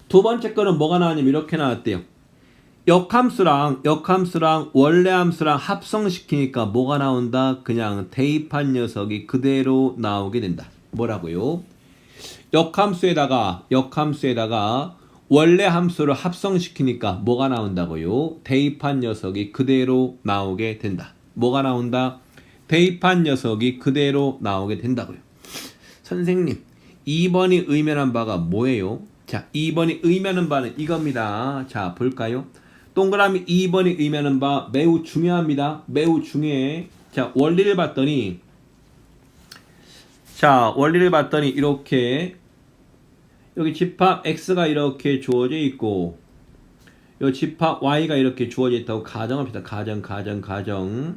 두 번째 거는 뭐가 나왔냐면 이렇게 나왔대요. 역함수랑 원래 함수랑 합성시키니까 뭐가 나온다? 그냥 대입한 녀석이 그대로 나오게 된다. 뭐라고요? 역함수에다가 원래 함수를 합성시키니까 뭐가 나온다고요? 대입한 녀석이 그대로 나오게 된다. 뭐가 나온다? 대입한 녀석이 그대로 나오게 된다고요. 선생님, 2번이 의미하는 바가 뭐예요? 자, 2번이 의미하는 바는 이겁니다. 자, 볼까요? 동그라미 2번이 의미하는 바 매우 중요합니다. 매우 중요해. 자, 원리를 봤더니 이렇게 여기 집합 x가 이렇게 주어져 있고 요 집합 y가 이렇게 주어져 있다고 가정합시다. 가정.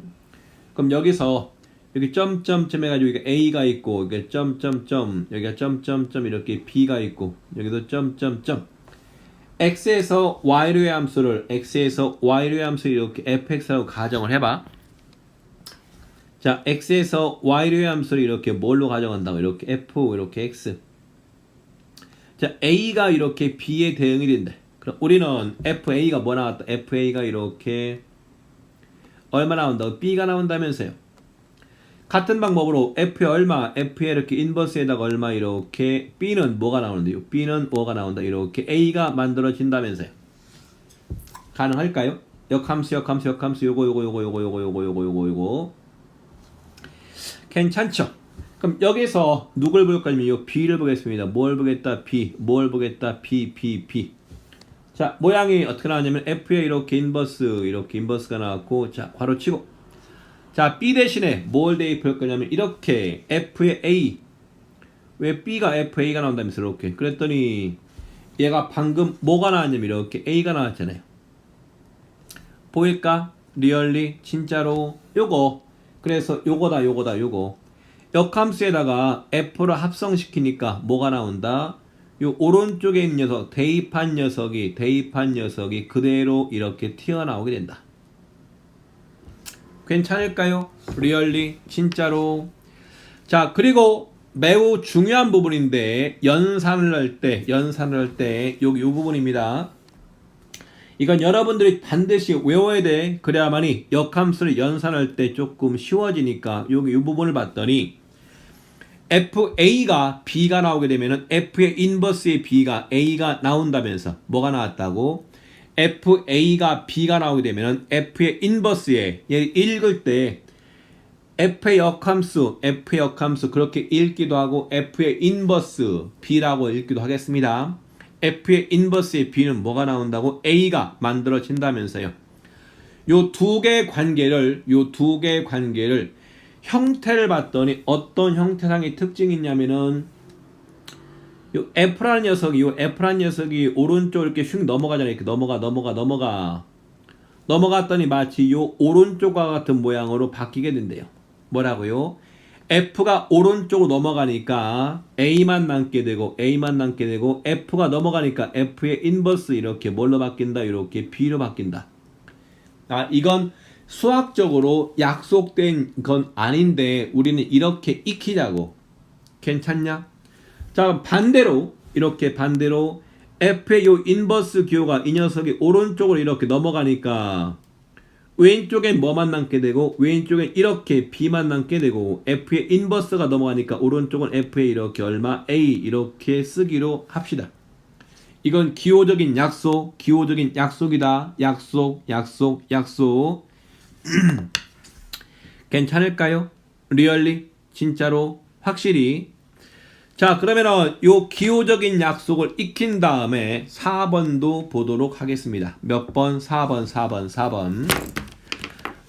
그럼 여기서 여기 점점점 해가지고 여기 a가 있고 여기 점점점 여기가 점점점 이렇게 b가 있고 여기도 점점점 x에서 y로의 함수를 이렇게 fx라고 가정을 해봐. 자, x에서 y로의 함수를 이렇게 뭘로 가정한다고? 이렇게 f 이렇게 x. 자, a가 이렇게 b에 대응이 된다. 그럼 우리는 fa가 뭐 나왔다? fa가 이렇게 얼마 나온다고? b가 나온다면서요. 같은 방법으로 f에 얼마? f에 이렇게 인버스에다가 얼마 이렇게 b는 뭐가 나오는데요? b는 뭐가 나온다? 이렇게 a가 만들어진다면서요. 가능할까요? 역함수 요거 괜찮죠? 그럼 여기서 누굴 볼 거냐면 요 b를 보겠습니다. 뭘 보겠다? b. b. 자, 모양이 어떻게 나왔냐면 f에 이렇게 인버스가 나왔고, 자, 괄호치고. 자, b 대신에 뭘 대입할 거냐면 이렇게 f의 a. 왜 b가 fa가 나온다면서 이렇게. 그랬더니 얘가 방금 뭐가 나왔냐면 이렇게 a가 나왔잖아요. 보일까? 리얼리 진짜로 요거. 그래서 요거다. 역함수에다가 f를 합성시키니까 뭐가 나온다? 요 오른쪽에 있는 녀석, 대입한 녀석이 그대로 이렇게 튀어나오게 된다. 괜찮을까요? 리얼리 진짜로. 자, 그리고 매우 중요한 부분인데 연산을 할 때 여기 요 부분입니다. 이건 여러분들이 반드시 외워야 돼. 그래야만이 역함수를 연산할 때 조금 쉬워지니까 여기 이 부분을 봤더니 FA가 B가 나오게 되면은 F의 인버스의 B가 A가 나온다면서 뭐가 나왔다고? FA가 B가 나오게 되면은 F의 인버스에 얘 읽을 때 F의 역함수 그렇게 읽기도 하고 F의 인버스 B라고 읽기도 하겠습니다. F의 인버스의 B는 뭐가 나온다고? A가 만들어진다면서요. 요 두 개의 관계를 형태를 봤더니 어떤 형태상의 특징이 있냐면은 요 F라는 녀석이 오른쪽 이렇게 휙 넘어가잖아요. 이렇게 넘어갔더니 마치 요 오른쪽과 같은 모양으로 바뀌게 된대요. 뭐라고요? F가 오른쪽으로 넘어가니까 A만 남게 되고 F가 넘어가니까 F의 인버스 이렇게 뭘로 바뀐다? 이렇게 B로 바뀐다. 이건 수학적으로 약속된 건 아닌데 우리는 이렇게 익히자고. 괜찮냐? 자, 반대로 F의 요 인버스 기호가 이 녀석이 오른쪽으로 이렇게 넘어가니까 왼쪽엔 뭐만 남게 되고 왼쪽엔 이렇게 B만 남게 되고 F의 인버스가 넘어가니까 오른쪽은 F의 이렇게 얼마? A 이렇게 쓰기로 합시다. 이건 기호적인 약속이다. 약속. 괜찮을까요? 리얼리? 진짜로? 확실히? 자, 그러면은 요 기호적인 약속을 익힌 다음에 4번도 보도록 하겠습니다. 몇 번? 4번.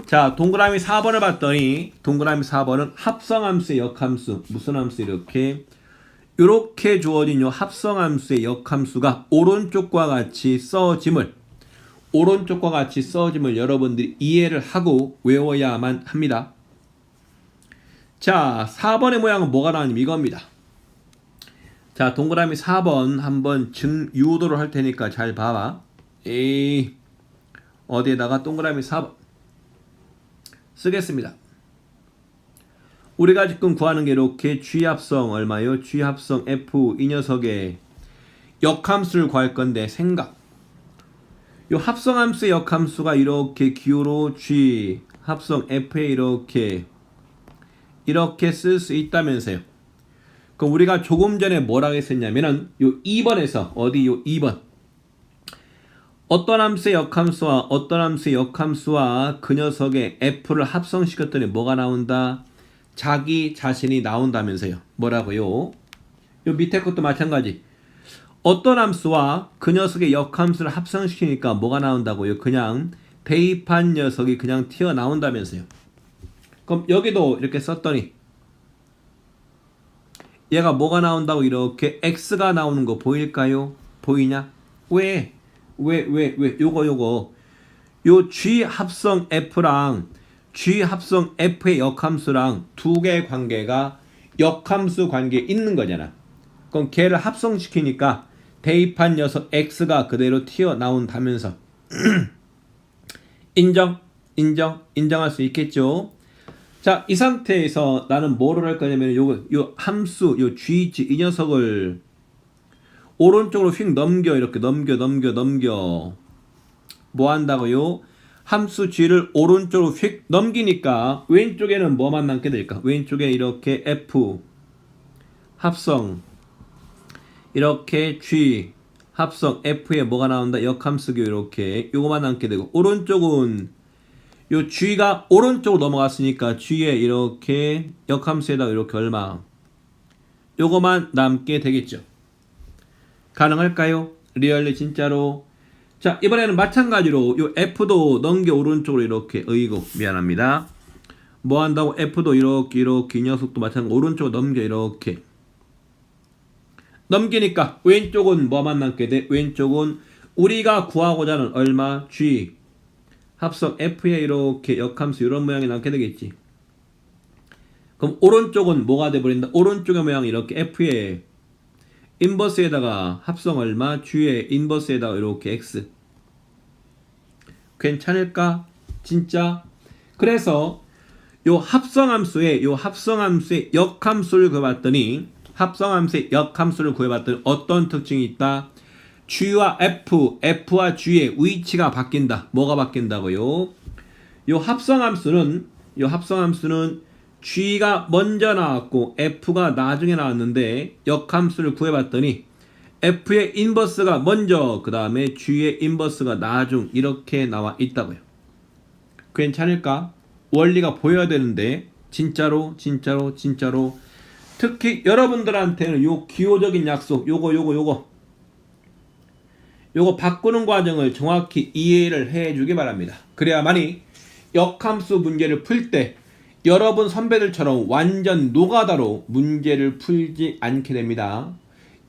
자, 동그라미 4번을 봤더니 동그라미 4번은 합성함수의 역함수. 무슨 함수? 이렇게 주어진 요 합성함수의 역함수가 오른쪽과 같이 써짐을 여러분들이 이해를 하고 외워야만 합니다. 자, 4번의 모양은 뭐가 나오냐면 이겁니다. 자, 동그라미 4번 한번 유도를 할 테니까 잘 봐봐. 어디에다가 동그라미 4번 쓰겠습니다. 우리가 지금 구하는 게 이렇게 G합성 얼마요? G합성 F 이 녀석의 역함수를 구할 건데 생각. 요 합성함수의 역함수가 이렇게 기호로 G 합성 F에 이렇게 쓸 수 있다면서요. 그럼 우리가 조금 전에 뭐라고 했었냐면은 요 2번에서 요 2번 어떤 함수의 역함수와 그 녀석의 F를 합성시켰더니 뭐가 나온다? 자기 자신이 나온다면서요. 뭐라고요? 요 밑에 것도 마찬가지. 어떤 함수와 그 녀석의 역함수를 합성시키니까 뭐가 나온다고요? 그냥 대입한 녀석이 그냥 튀어나온다면서요. 그럼 여기도 이렇게 썼더니 얘가 뭐가 나온다고 이렇게 X가 나오는 거 보일까요? 보이냐? 왜? 요거 요 G 합성 F랑 G 합성 F의 역함수랑 두 개의 관계가 역함수 관계에 있는 거잖아. 그럼 걔를 합성시키니까 대입한 녀석 X가 그대로 튀어나온다면서 인정할 수 있겠죠? 자, 이 상태에서 나는 뭐를 할 거냐면 요 함수 요 GG 이 녀석을 오른쪽으로 휙 이렇게 넘겨 뭐 한다고요? 함수 G를 오른쪽으로 휙 넘기니까 왼쪽에는 뭐만 남게 될까? 왼쪽에 이렇게 F 합성 이렇게 G 합성 F에 뭐가 나온다? 역함수교 이렇게 요거만 남게 되고 오른쪽은 요 G가 오른쪽으로 넘어갔으니까 G에 이렇게 역함수에다가 이렇게 얼마 요거만 남게 되겠죠. 가능할까요? 리얼리 진짜로. 자, 이번에는 마찬가지로 요 F도 넘겨 오른쪽으로 이렇게 미안합니다. 뭐 한다고? F도 이렇게 이 녀석도 마찬가지로 오른쪽으로 넘겨 이렇게 넘기니까 왼쪽은 뭐만 남게 돼? 왼쪽은 우리가 구하고자 하는 얼마? G 합성 F에 이렇게 역함수 이런 모양이 남게 되겠지. 그럼 오른쪽은 뭐가 돼버린다? 오른쪽의 모양이 이렇게 F에 인버스에다가 합성 얼마? G의 인버스에다가 이렇게 X. 괜찮을까? 진짜? 그래서 요 합성함수의 역함수를 구해봤더니 어떤 특징이 있다? G와 F와 G의 위치가 바뀐다. 뭐가 바뀐다고요? 요 합성함수는 G가 먼저 나왔고 F가 나중에 나왔는데 역함수를 구해봤더니 F의 인버스가 먼저 그 다음에 G의 인버스가 나중 이렇게 나와 있다고요. 괜찮을까? 원리가 보여야 되는데 진짜로 진짜로 진짜로. 특히 여러분들한테는 요 기호적인 약속 요거 바꾸는 과정을 정확히 이해를 해 주기 바랍니다. 그래야만이 역함수 문제를 풀 때 여러분 선배들처럼 완전 노가다로 문제를 풀지 않게 됩니다.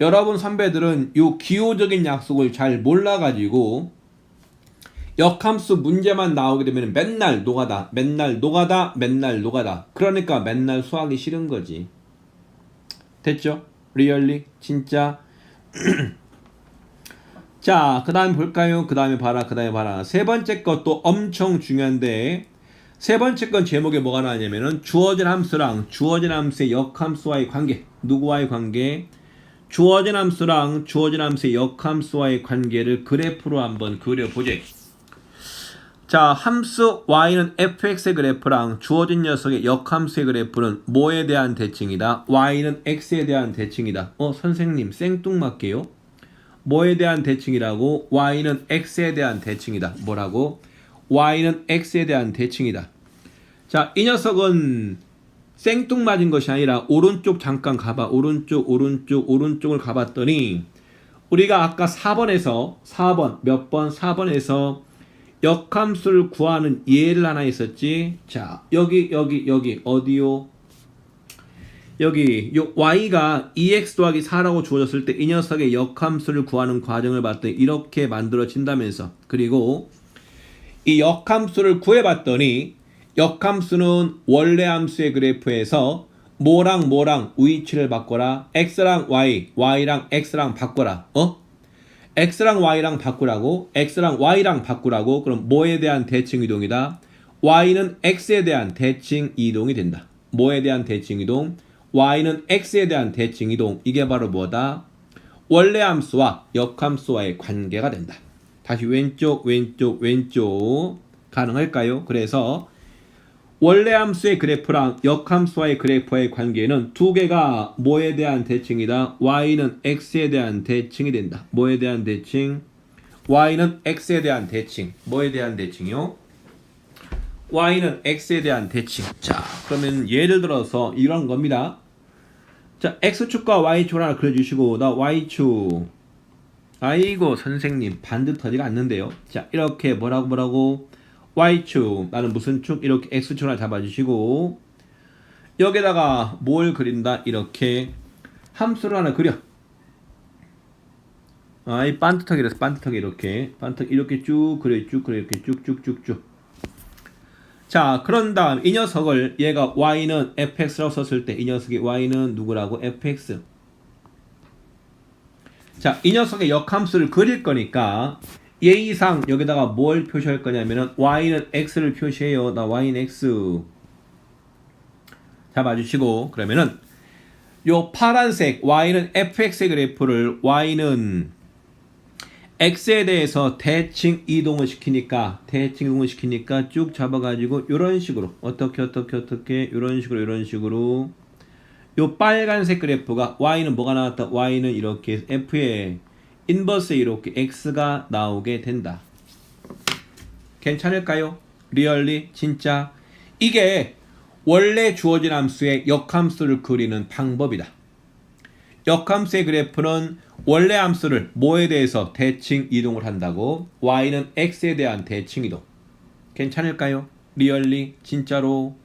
여러분 선배들은 요 기호적인 약속을 잘 몰라가지고 역함수 문제만 나오게 되면 맨날 노가다, 맨날 노가다, 맨날 노가다. 그러니까 맨날 수학이 싫은 거지. 됐죠? 리얼리? 진짜? 자, 그 다음에 볼까요? 그 다음에 봐라. 세 번째 것도 엄청 중요한데, 세 번째 건 제목에 뭐가 나왔냐면은 주어진 함수랑 주어진 함수의 역함수와의 관계. 누구와의 관계? 주어진 함수랑 주어진 함수의 역함수와의 관계를 그래프로 한번 그려보제. 자, 함수 y는 fx의 그래프랑 주어진 녀석의 역함수의 그래프는 뭐에 대한 대칭이다? y는 x에 대한 대칭이다. 선생님 생뚱맞게요. 뭐에 대한 대칭이라고? y는 x에 대한 대칭이다. 뭐라고? y는 x에 대한 대칭이다. 자, 이 녀석은 생뚱맞은 것이 아니라 오른쪽 잠깐 가봐. 오른쪽을 가봤더니 우리가 아까 4번에서 역함수를 구하는 예를 하나 있었지. 자, 여기 어디요? 여기 요 y가 2x 더하기 4라고 주어졌을 때 이 녀석의 역함수를 구하는 과정을 봤더니 이렇게 만들어진다면서. 그리고 이 역함수를 구해봤더니 역함수는 원래 함수의 그래프에서 뭐랑 위치를 바꿔라. x랑 y랑 x랑 바꿔라. x랑 y랑 바꾸라고? x랑 y랑 바꾸라고? 그럼 뭐에 대한 대칭 이동이다? y는 x에 대한 대칭 이동이 된다. 뭐에 대한 대칭 이동? y는 x에 대한 대칭 이동. 이게 바로 뭐다? 원래 함수와 역함수와의 관계가 된다. 다시 왼쪽 가능할까요? 그래서 원래 함수의 그래프랑 역함수와의 그래프의 관계는 두 개가 뭐에 대한 대칭이다? y는 x에 대한 대칭이 된다. 뭐에 대한 대칭? y는 x에 대한 대칭. 뭐에 대한 대칭이요? y는 x에 대한 대칭. 자, 그러면 예를 들어서 이런 겁니다. 자, x축과 y축을 하나 그려주시고, 나 y축. 아이고 선생님 반듯하지가 않는데요. 자, 이렇게 뭐라고? y축, 나는 무슨 축? 이렇게 x축 하나 잡아주시고, 여기다가 뭘 그린다? 이렇게 함수를 하나 그려. 이 반듯하게 이렇게 쭉 그려, 이렇게 쭉쭉쭉쭉. 자, 그런 다음 이 녀석을 얘가 y는 fx라고 썼을 때 이 녀석의 y는 누구라고? fx. 자, 이 녀석의 역함수를 그릴 거니까 예의상 여기다가 뭘 표시할 거냐면은 y는 x를 표시해요. 나 y는 x 잡아주시고, 그러면은 요 파란색 y는 fx의 그래프를 y는 x에 대해서 대칭 이동을 시키니까 쭉 잡아가지고 요런 식으로 어떻게 요런 식으로 요 빨간색 그래프가 y는 뭐가 나왔다? y는 이렇게 f의 인버스에 이렇게 x가 나오게 된다. 괜찮을까요? 리얼리? 진짜? 이게 원래 주어진 함수의 역함수를 그리는 방법이다. 역함수의 그래프는 원래 함수를 뭐에 대해서 대칭 이동을 한다고? y는 x에 대한 대칭 이동. 괜찮을까요? 리얼리? 진짜로?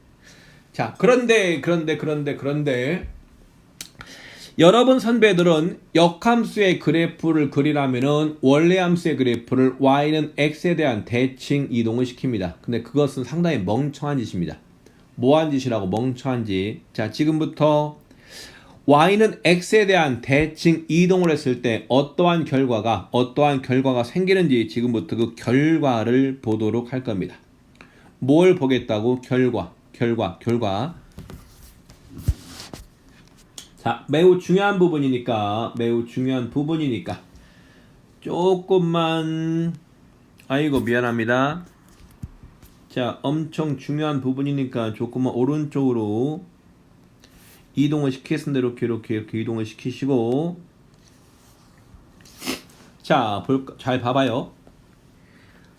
자, 그런데 여러분 선배들은 역함수의 그래프를 그리려면은 원래 함수의 그래프를 y는 x에 대한 대칭 이동을 시킵니다. 근데 그것은 상당히 멍청한 짓입니다. 뭐한 짓이라고 멍청한 짓? 자, 지금부터 y는 x에 대한 대칭 이동을 했을 때 어떠한 결과가 생기는지 지금부터 그 결과를 보도록 할 겁니다. 뭘 보겠다고? 결과. 자, 매우 중요한 부분이니까 조금만, 아이고 미안합니다. 자, 엄청 중요한 부분이니까 조금만 오른쪽으로 이동을 시키겠습니다. 이렇게 이동을 시키시고, 자, 잘 봐봐요.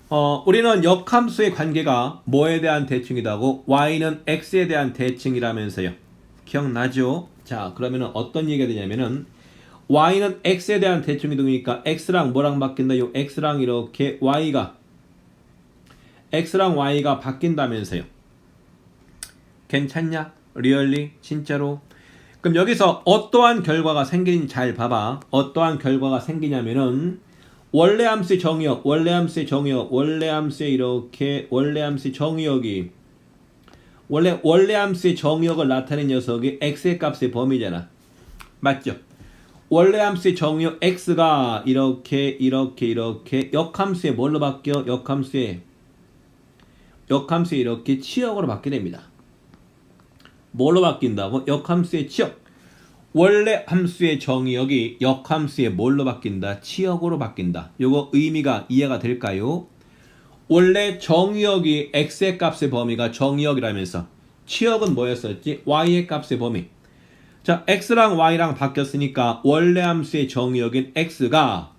우리는 역함수의 관계가 뭐에 대한 대칭이다고? y는 x에 대한 대칭이라면서요. 기억나죠? 자, 그러면은 어떤 얘기가 되냐면은 y는 x에 대한 대칭이동이니까 x랑 뭐랑 바뀐다? 요 x랑 이렇게 x랑 y가 바뀐다면서요. 괜찮냐? 리얼리? 진짜로? 그럼 여기서 어떠한 결과가 생기는지 잘 봐봐. 어떠한 결과가 생기냐면은 원래 함수의 정의역, 원래 함수의 정의역이 원래 함수의 정의역을 나타낸 녀석이 x의 값의 범위잖아. 맞죠? 원래 함수의 정의역 x가 이렇게 역함수에 뭘로 바뀌어? 역함수에 이렇게 치역으로 바뀌게 됩니다. 뭘로 바뀐다고? 역함수의 치역. 원래 함수의 정의역이 역함수의 뭘로 바뀐다? 치역으로 바뀐다. 요거 의미가 이해가 될까요? 원래 정의역이 x의 값의 범위가 정의역이라면서 치역은 뭐였었지? y의 값의 범위. 자, x랑 y랑 바뀌었으니까 원래 함수의 정의역인 x가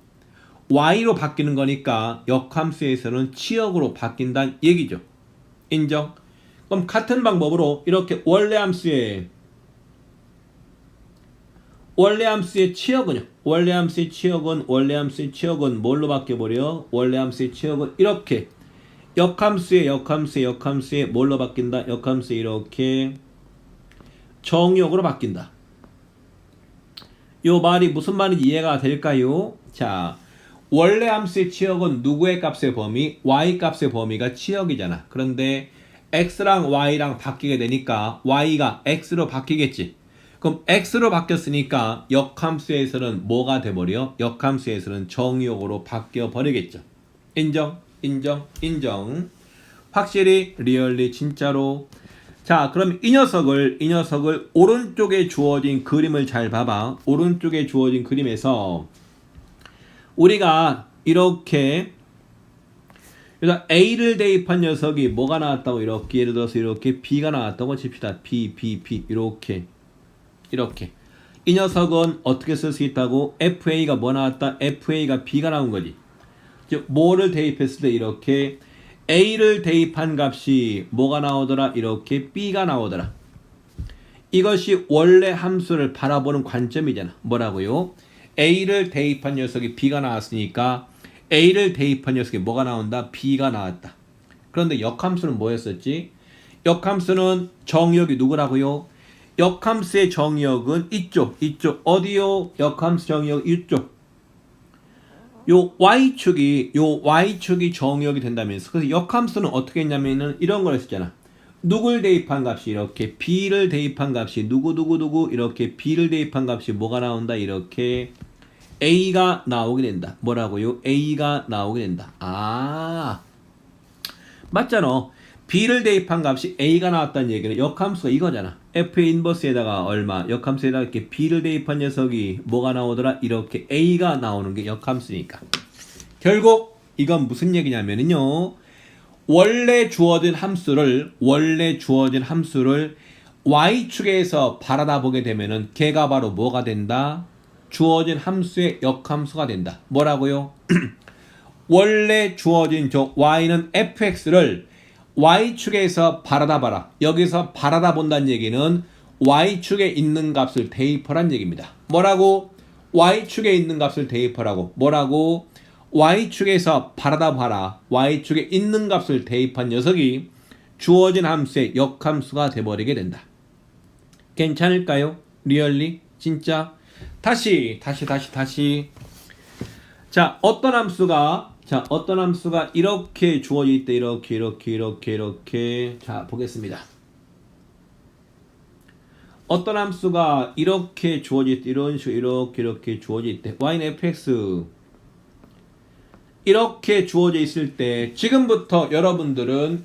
y로 바뀌는 거니까 역함수에서는 치역으로 바뀐다는 얘기죠. 인정? 그럼 같은 방법으로 이렇게 원래 함수의 치역은요? 원래 함수의 치역은 뭘로 바뀌어버려? 원래 함수의 치역은 이렇게 역함수의 뭘로 바뀐다? 역함수의 이렇게 정의역으로 바뀐다. 요 말이 무슨 말인지 이해가 될까요? 자, 원래 함수의 치역은 누구의 값의 범위? y 값의 범위가 치역이잖아. 그런데 x랑 y랑 바뀌게 되니까 y가 x로 바뀌겠지. 그럼 x로 바뀌었으니까 역함수에서는 뭐가 돼버려? 역함수에서는 정의역으로 바뀌어 버리겠죠. 인정? 확실히 리얼리 진짜로. 자, 그럼 이 녀석을 오른쪽에 주어진 그림을 잘 봐봐. 오른쪽에 주어진 그림에서 우리가 이렇게 그래서 A를 대입한 녀석이 뭐가 나왔다고? 이렇게 예를 들어서 이렇게 B가 나왔다고 칩시다. B 이렇게 이 녀석은 어떻게 쓸 수 있다고? FA가 뭐 나왔다? FA가 B가 나온 거지. 즉 뭐를 대입했을 때 이렇게 A를 대입한 값이 뭐가 나오더라? 이렇게 B가 나오더라. 이것이 원래 함수를 바라보는 관점이잖아. 뭐라고요? A를 대입한 녀석이 B가 나왔으니까 A를 대입한 녀석이 뭐가 나온다? B가 나왔다. 그런데 역함수는 뭐였었지? 역함수는 정의역이 누구라고요? 역함수의 정의역은 이쪽 어디요? 역함수 정의역 이쪽. 요 y축이 정의역이 된다면서. 그래서 역함수는 어떻게 했냐면은 이런 걸 했었잖아. 누굴 대입한 값이 이렇게 B를 대입한 값이 누구 이렇게 B를 대입한 값이 뭐가 나온다? 이렇게 A가 나오게 된다. 뭐라고요? A가 나오게 된다. 아, 맞잖아. B를 대입한 값이 A가 나왔다는 얘기는 역함수가 이거잖아. F의 인버스에다가 얼마? 역함수에다가 이렇게 B를 대입한 녀석이 뭐가 나오더라? 이렇게 A가 나오는 게 역함수니까. 결국 이건 무슨 얘기냐면요. 원래 주어진 함수를 Y축에서 바라다 보게 되면은 걔가 바로 뭐가 된다? 주어진 함수의 역함수가 된다. 뭐라고요? 원래 주어진 저 Y는 fx를 Y축에서 바라다 봐라. 여기서 바라다 본다는 얘기는 Y축에 있는 값을 대입하라는 얘기입니다. 뭐라고? Y축에 있는 값을 대입하라고. 뭐라고? Y축에서 바라다 봐라. Y축에 있는 값을 대입한 녀석이 주어진 함수의 역함수가 돼버리게 된다. 괜찮을까요? 리얼리? 진짜? 다시. 자, 어떤 함수가 이렇게 주어져 있대. 이렇게. 자, 보겠습니다. 어떤 함수가 이렇게 주어져 있대. 이런 식으로 이렇게 주어져 있대. y는 fx. 이렇게 주어져 있을 때 지금부터 여러분들은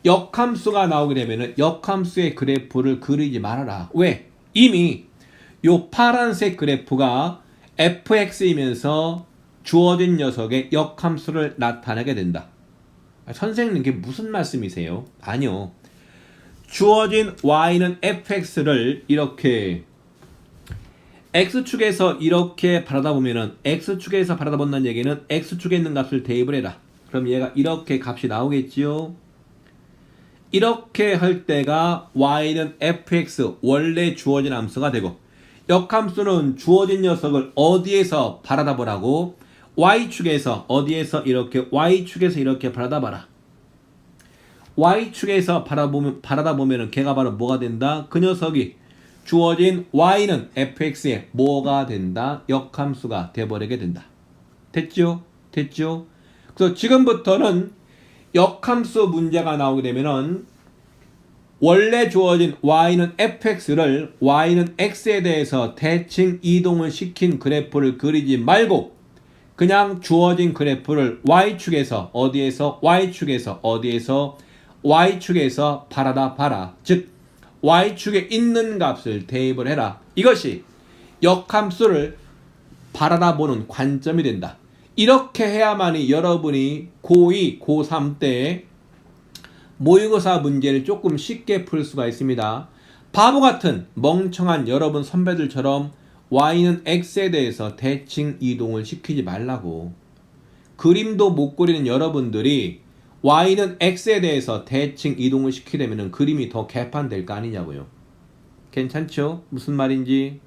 역함수가 나오게 되면은 역함수의 그래프를 그리지 말아라. 왜? 이미 요 파란색 그래프가 fx이면서 주어진 녀석의 역함수를 나타내게 된다. 선생님 이게 무슨 말씀이세요? 아니요. 주어진 y는 fx를 이렇게 x축에서 이렇게 바라다 보면은 x축에서 바라다 본다는 얘기는 x축에 있는 값을 대입을 해라. 그럼 얘가 이렇게 값이 나오겠지요. 이렇게 할 때가 y는 fx 원래 주어진 함수가 되고 역함수는 주어진 녀석을 어디에서 바라다 보라고? y축에서 어디에서 이렇게 y축에서 이렇게 바라다 봐라. y축에서 바라다 보면은 걔가 바로 뭐가 된다? 그 녀석이 주어진 y는 fx에 뭐가 된다? 역함수가 돼버리게 된다. 됐죠? 됐죠? 그래서 지금부터는 역함수 문제가 나오게 되면은 원래 주어진 y는 fx를 y는 x에 대해서 대칭 이동을 시킨 그래프를 그리지 말고 그냥 주어진 그래프를 y축에서 어디에서 y축에서 어디에서 y축에서 바라다 봐라. 즉 y축에 있는 값을 대입을 해라. 이것이 역함수를 바라다 보는 관점이 된다. 이렇게 해야만이 여러분이 고2, 고3 때 모의고사 문제를 조금 쉽게 풀 수가 있습니다. 바보 같은 멍청한 여러분 선배들처럼 y는 x에 대해서 대칭 이동을 시키지 말라고. 그림도 못 그리는 여러분들이 y는 x에 대해서 대칭 이동을 시키려면 그림이 더 개판될 거 아니냐고요. 괜찮죠? 무슨 말인지?